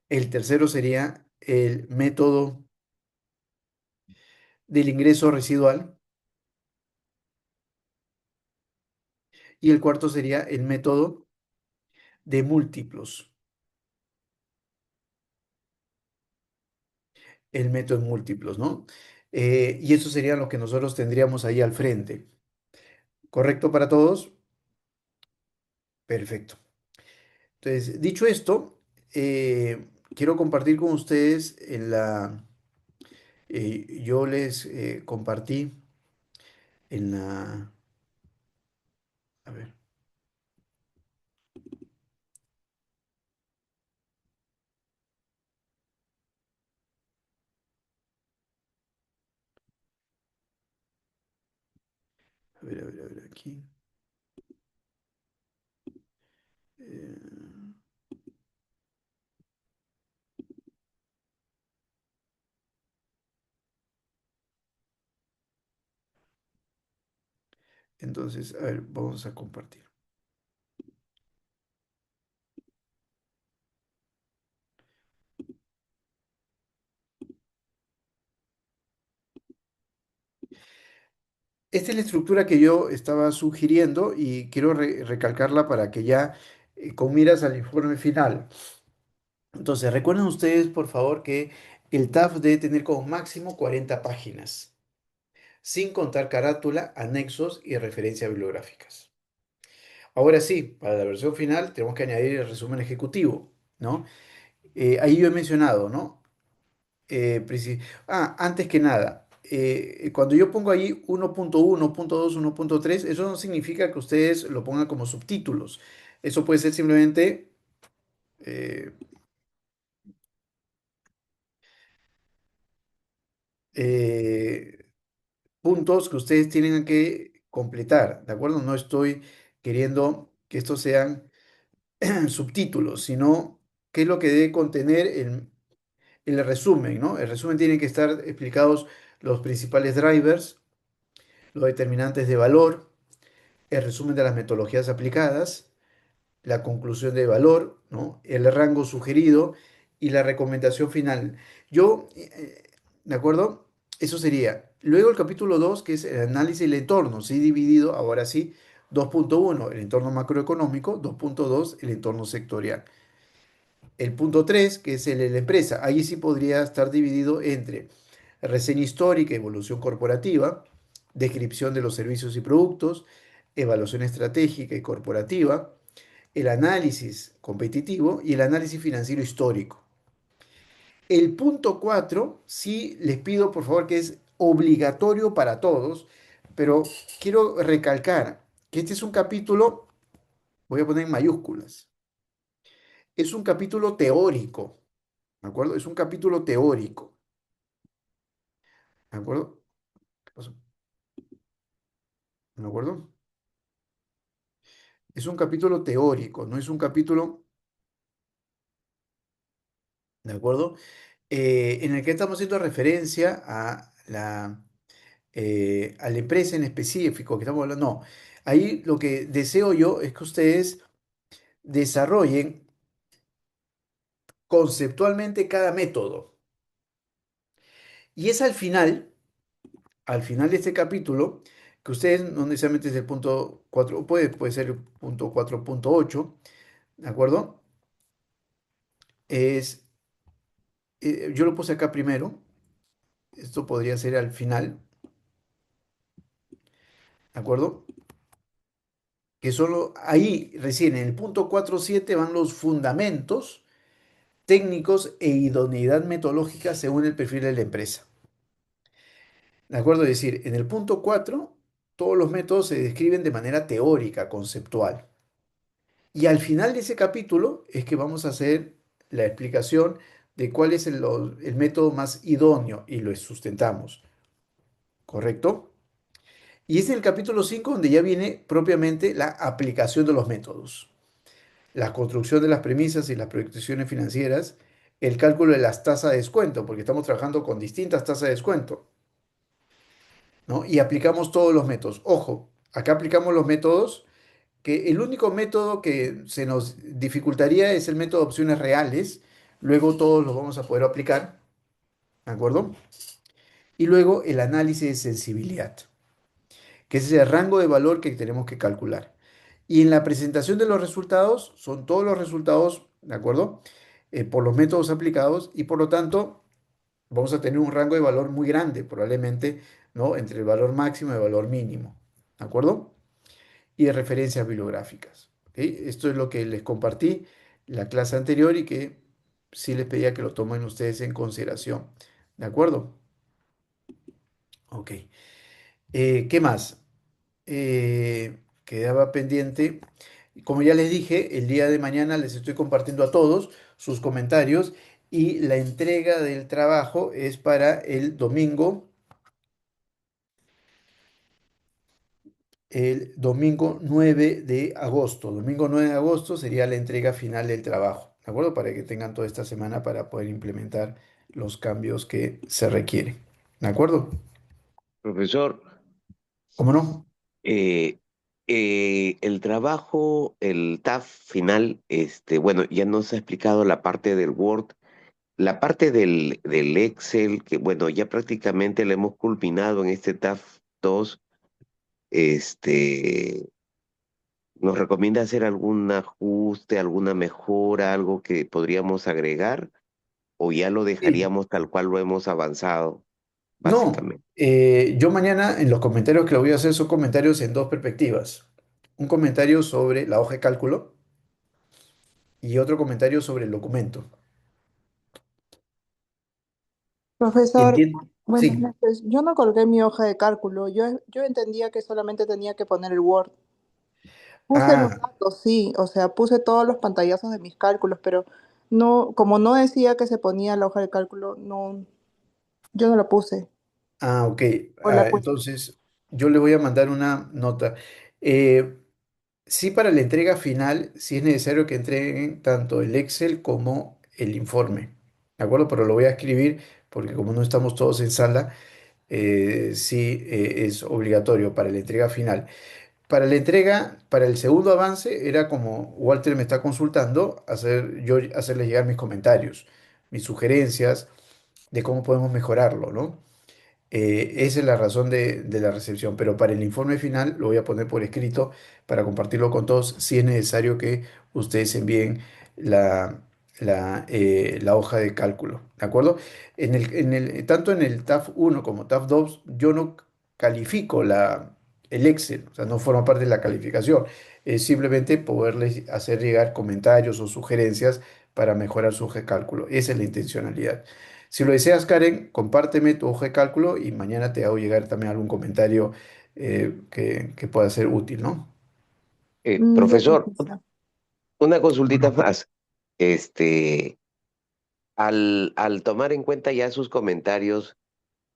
El tercero sería el método del ingreso residual. Y el cuarto sería el método de múltiplos. El método de múltiplos, ¿no? Y eso sería lo que nosotros tendríamos ahí al frente. ¿Correcto para todos? Perfecto. Entonces, dicho esto, quiero compartir con ustedes yo les compartí en la, a ver, a ver, aquí. Eh, entonces, a ver, vamos a compartir. Esta es la estructura que yo estaba sugiriendo y quiero recalcarla para que ya, con miras al informe final. Entonces, recuerden ustedes, por favor, que el TAF debe tener como máximo 40 páginas, sin contar carátula, anexos y referencias bibliográficas. Ahora sí, para la versión final tenemos que añadir el resumen ejecutivo, ¿no? Ahí yo he mencionado, ¿no? Antes que nada, cuando yo pongo ahí 1.1, 1.2, 1.3, eso no significa que ustedes lo pongan como subtítulos. Eso puede ser simplemente eh, eh, puntos que ustedes tienen que completar, ¿de acuerdo? No estoy queriendo que estos sean subtítulos, sino qué es lo que debe contener el resumen, ¿no? El resumen tiene que estar explicados los principales drivers, los determinantes de valor, el resumen de las metodologías aplicadas, la conclusión de valor, ¿no? El rango sugerido y la recomendación final. Yo, ¿de acuerdo? Eso sería. Luego el capítulo 2 que es el análisis del entorno, sí dividido, ahora sí, 2.1 el entorno macroeconómico, 2.2 el entorno sectorial. El punto 3 que es el de la empresa, ahí sí podría estar dividido entre reseña histórica, evolución corporativa, descripción de los servicios y productos, evaluación estratégica y corporativa, el análisis competitivo y el análisis financiero histórico. El punto 4 sí les pido por favor que es obligatorio para todos, pero quiero recalcar que este es un capítulo, voy a poner en mayúsculas, es un capítulo teórico, ¿De acuerdo? Es un capítulo teórico, ¿de acuerdo? ¿Qué pasó? ¿De acuerdo? Es un capítulo teórico, no es un capítulo, ¿de acuerdo? En el que estamos haciendo referencia a la empresa en específico que estamos hablando. No, ahí lo que deseo yo es que ustedes desarrollen conceptualmente cada método. Y es al final de este capítulo, que ustedes no necesariamente es el punto 4 puede ser el punto 4.8, ¿de acuerdo? Es, yo lo puse acá primero, esto podría ser al final, ¿de acuerdo? Que solo ahí recién en el punto 4.7 van los fundamentos técnicos e idoneidad metodológica según el perfil de la empresa. ¿De acuerdo? Es decir, en el punto 4 todos los métodos se describen de manera teórica, conceptual. Y al final de ese capítulo es que vamos a hacer la explicación de cuál es el método más idóneo y lo sustentamos, ¿correcto? Y es en el capítulo 5 donde ya viene propiamente la aplicación de los métodos, la construcción de las premisas y las proyecciones financieras, el cálculo de las tasas de descuento, porque estamos trabajando con distintas tasas de descuento, ¿no? Y aplicamos todos los métodos. Ojo, acá aplicamos los métodos que el único método que se nos dificultaría es el método de opciones reales. Luego todos los vamos a poder aplicar, ¿de acuerdo? Y luego el análisis de sensibilidad, que es ese rango de valor que tenemos que calcular. Y en la presentación de los resultados, son todos los resultados, ¿de acuerdo? Por los métodos aplicados y por lo tanto vamos a tener un rango de valor muy grande, probablemente, ¿no? Entre el valor máximo y el valor mínimo, ¿de acuerdo? Y de referencias bibliográficas. ¿Ok? Esto es lo que les compartí la clase anterior y que sí les pedía que lo tomen ustedes en consideración. ¿De acuerdo? Ok. ¿Qué más? Quedaba pendiente. Como ya les dije, el día de mañana les estoy compartiendo a todos sus comentarios y la entrega del trabajo es para el domingo 9 de agosto. Domingo 9 de agosto sería la entrega final del trabajo, ¿de acuerdo? Para que tengan toda esta semana para poder implementar los cambios que se requieren, ¿de acuerdo? Profesor, ¿Cómo no? eh, el trabajo, el TAF final, bueno, ya nos ha explicado la parte del Word, la parte del Excel, que bueno, ya prácticamente la hemos culminado en este TAF 2. este, ¿Nos recomienda hacer algún ajuste, alguna mejora, algo que podríamos agregar? ¿O ya lo Sí. dejaríamos tal cual lo hemos avanzado, No, básicamente? yo mañana en los comentarios que le voy a hacer son comentarios en dos perspectivas. Un comentario sobre la hoja de cálculo y otro comentario sobre el documento. Profesor, Entiendo. buenas Sí. noches. Yo no colgué mi hoja de cálculo. Yo entendía que solamente tenía que poner el Word. Puse los Ah, datos, sí, o sea, puse todos los pantallazos de mis cálculos, pero no, como no decía que se ponía la hoja de cálculo, no, yo no la puse. ok. O la puse. Entonces, yo le voy a mandar una nota. Eh, Sí, para la entrega final, sí es necesario que entreguen tanto el Excel como el informe. ¿De acuerdo? Pero lo voy a escribir porque como no estamos todos en sala, sí es obligatorio para la entrega final. Para la entrega, para el segundo avance, era como Walter me está consultando, yo hacerles llegar mis comentarios, mis sugerencias de cómo podemos mejorarlo, ¿no? Esa es la razón de la recepción, pero para el informe final lo voy a poner por escrito para compartirlo con todos si es necesario que ustedes envíen la, la hoja de cálculo, ¿de acuerdo? Tanto en el TAF 1 como TAF 2 yo no califico el Excel, o sea, no forma parte de la calificación, es simplemente poderles hacer llegar comentarios o sugerencias para mejorar su hoja de cálculo, esa es la intencionalidad. Si lo deseas, Karen, compárteme tu hoja de cálculo y mañana te hago llegar también algún comentario que pueda ser útil, ¿no? Ya, Profesor, profesor. una consultita Bueno. más. Este, al tomar en cuenta ya sus comentarios,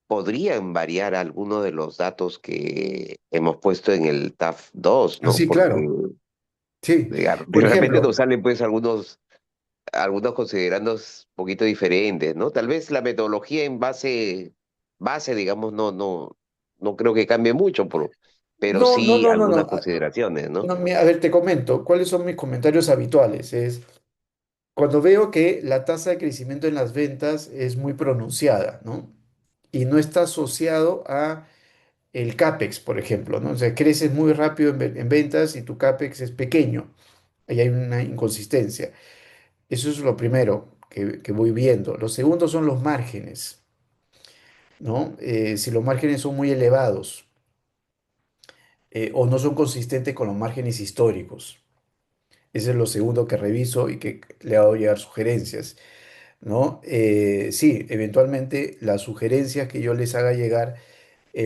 podrían variar algunos de los datos que hemos puesto en el TAF 2, Ah, ¿no? sí, Porque claro. Sí. de Por repente ejemplo, nos salen pues algunos considerandos un poquito diferentes, ¿no? Tal vez la metodología en base, digamos, no creo que cambie mucho, pero no, no, sí no, no, algunas no. consideraciones, ¿no? No, a ver, te comento, ¿cuáles son mis comentarios habituales? Es cuando veo que la tasa de crecimiento en las ventas es muy pronunciada, ¿no? Y no está asociado a el CAPEX, por ejemplo, ¿no? O sea, creces muy rápido en ventas y tu CAPEX es pequeño. Ahí hay una inconsistencia. Eso es lo primero que voy viendo. Lo segundo son los márgenes, ¿no? Si los márgenes son muy elevados o no son consistentes con los márgenes históricos. Ese es lo segundo que reviso y que le hago llegar sugerencias, ¿no? Sí, eventualmente las sugerencias que yo les haga llegar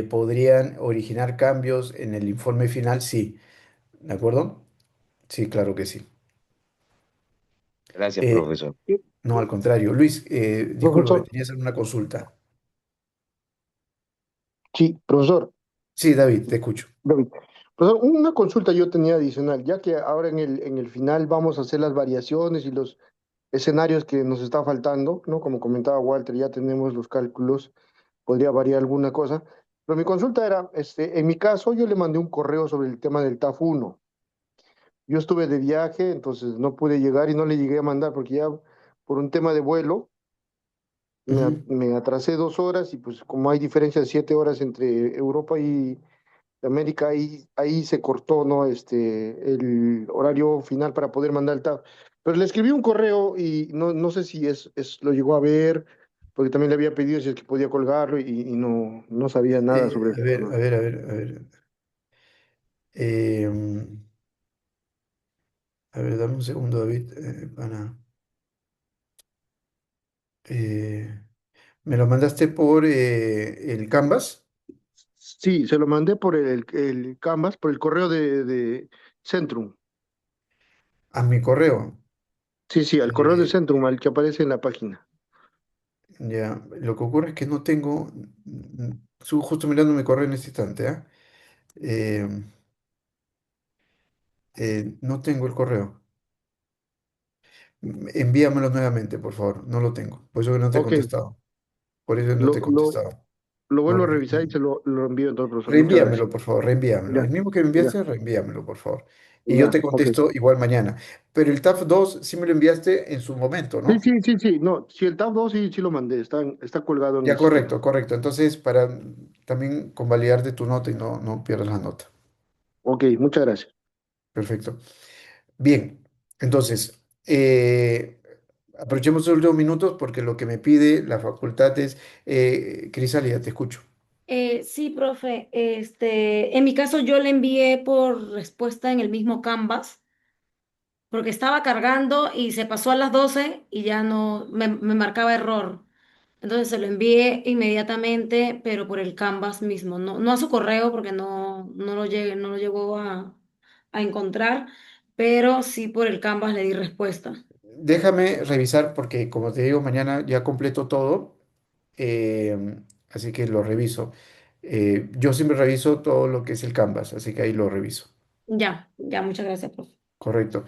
podrían originar cambios en el informe final, sí, ¿de acuerdo? Sí, claro que sí. Gracias, Eh, profesor. Sí, no, al contrario. Luis, disculpa, me profesor, tenías alguna consulta. sí, profesor, Sí, David, te escucho. David. Profesor, una consulta yo tenía adicional, ya que ahora en el final vamos a hacer las variaciones y los escenarios que nos está faltando, ¿no? Como comentaba Walter, ya tenemos los cálculos, podría variar alguna cosa. Pero mi consulta era, en mi caso, yo le mandé un correo sobre el tema del TAF 1. Yo estuve de viaje, entonces no pude llegar y no le llegué a mandar porque ya por un tema de vuelo Ujú. me atrasé 2 horas y pues como hay diferencia de 7 horas entre Europa y América, ahí se cortó, ¿no? El horario final para poder mandar el TAF. Pero le escribí un correo y no sé si lo llegó a ver, porque también le había pedido si es que podía colgarlo y no sabía nada sobre A el ver, a tema. ver, a ver, a ver. Eh, a ver, dame un segundo, David, eh, ¿me lo mandaste por el Canvas? Sí, se lo mandé por el Canvas, por el correo de Centrum. A mi correo. Sí, sí, al correo de Eh, Centrum, al que aparece en la página. ya, lo que ocurre es que no tengo, justo mirando mi correo en este instante, ¿ah? Eh, no tengo el correo. Envíamelo nuevamente, por favor. No lo tengo. Por eso que no te he Ok, contestado. Por eso no te lo, he lo, contestado. lo No vuelvo a lo revisar y tengo. se lo envío entonces, profesor. Muchas gracias. Reenvíamelo, por favor, reenvíamelo. Ya, El mismo que me ya, enviaste, reenvíamelo, por favor. Y yo ya, te ok. contesto igual mañana. Pero el TAF 2 sí me lo enviaste en su momento, Sí, ¿no? sí, sí, sí. No, si el Tab 2 sí lo mandé, está colgado en Ya, el sistema. correcto, correcto. Entonces, para también convalidarte tu nota y no pierdas la nota. Ok, muchas gracias. Perfecto. Bien, entonces, aprovechemos los últimos minutos porque lo que me pide la facultad es, Crisálida, te escucho. Sí, profe. En mi caso yo le envié por respuesta en el mismo Canvas, porque estaba cargando y se pasó a las 12 y ya no me marcaba error. Entonces se lo envié inmediatamente, pero por el Canvas mismo, no a su correo porque no lo llegó a encontrar, pero sí por el Canvas le di respuesta. Déjame revisar porque, como te digo, mañana ya completo todo, así que lo reviso. Yo siempre reviso todo lo que es el Canvas, así que ahí lo reviso. Ya, muchas gracias, profe. Correcto.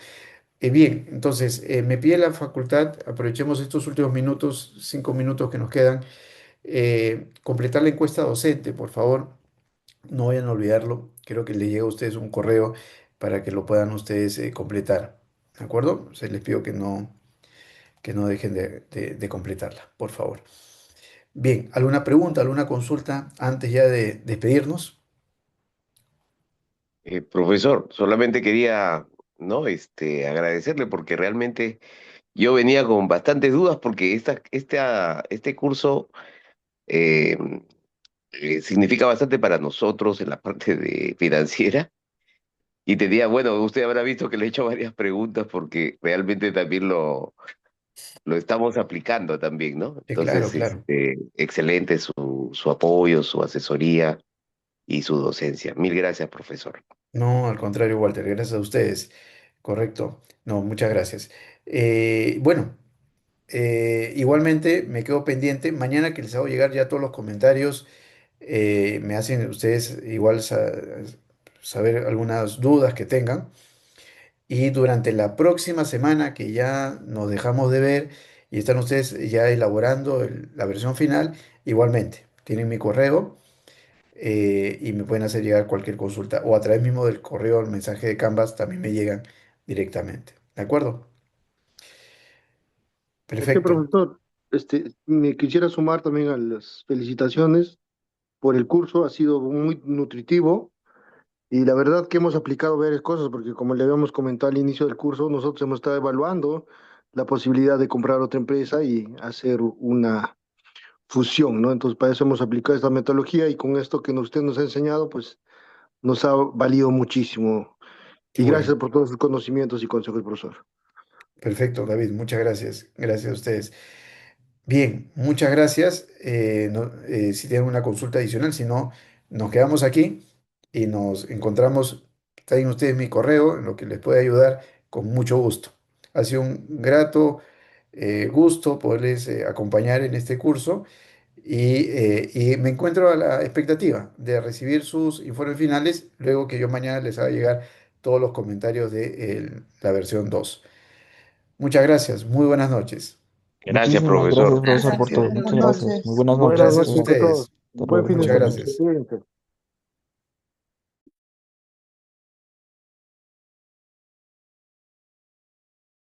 Bien, entonces, me pide la facultad, aprovechemos estos últimos minutos, 5 minutos que nos quedan, completar la encuesta docente, por favor. No vayan a olvidarlo. Creo que les llega a ustedes un correo para que lo puedan ustedes completar. ¿De acuerdo? Se les pido que no dejen de completarla, por favor. Bien, ¿alguna pregunta, alguna consulta antes ya de despedirnos? Profesor, solamente quería, ¿no? Agradecerle porque realmente yo venía con bastantes dudas porque este curso eh, significa bastante para nosotros en la parte de financiera. Y tenía, bueno, usted habrá visto que le he hecho varias preguntas porque realmente también lo estamos aplicando también, ¿no? Claro, Entonces, claro. excelente su apoyo, su asesoría y su docencia. Mil gracias, profesor. No, al contrario, Walter, gracias a ustedes. Correcto. No, muchas gracias. Bueno. Igualmente me quedo pendiente. Mañana que les hago llegar ya todos los comentarios, me hacen ustedes igual saber algunas dudas que tengan. Y durante la próxima semana que ya nos dejamos de ver y están ustedes ya elaborando la versión final, igualmente, tienen mi correo y me pueden hacer llegar cualquier consulta o a través mismo del correo, el mensaje de Canvas también me llegan directamente. ¿De acuerdo? Perfecto. Profesor, me quisiera sumar también a las felicitaciones por el curso, ha sido muy nutritivo y la verdad que hemos aplicado varias cosas, porque como le habíamos comentado al inicio del curso, nosotros hemos estado evaluando la posibilidad de comprar otra empresa y hacer una fusión, ¿no? Entonces, para eso hemos aplicado esta metodología y con esto que usted nos ha enseñado, pues nos ha valido muchísimo. Qué Y bueno. gracias por todos sus conocimientos y consejos, profesor. Perfecto, David. Muchas gracias. Gracias a ustedes. Bien, muchas gracias. Si tienen una consulta adicional, si no, nos quedamos aquí y nos encontramos. Traen ustedes mi correo, en lo que les pueda ayudar, con mucho gusto. Ha sido un grato gusto poderles acompañar en este curso y me encuentro a la expectativa de recibir sus informes finales, luego que yo mañana les haga llegar todos los comentarios de la versión 2. Muchas gracias, muy buenas noches. Gracias, Muchísimas gracias, profesor. profesor, Gracias. por todo. Buenas Muchas Buenas noches. gracias. Muy noches. buenas Buenas noches. Gracias a noches, Cuídate. profesor. ustedes. Hasta Buen luego. fin de Buenas Muchas semana. noches. gracias. Cuídense.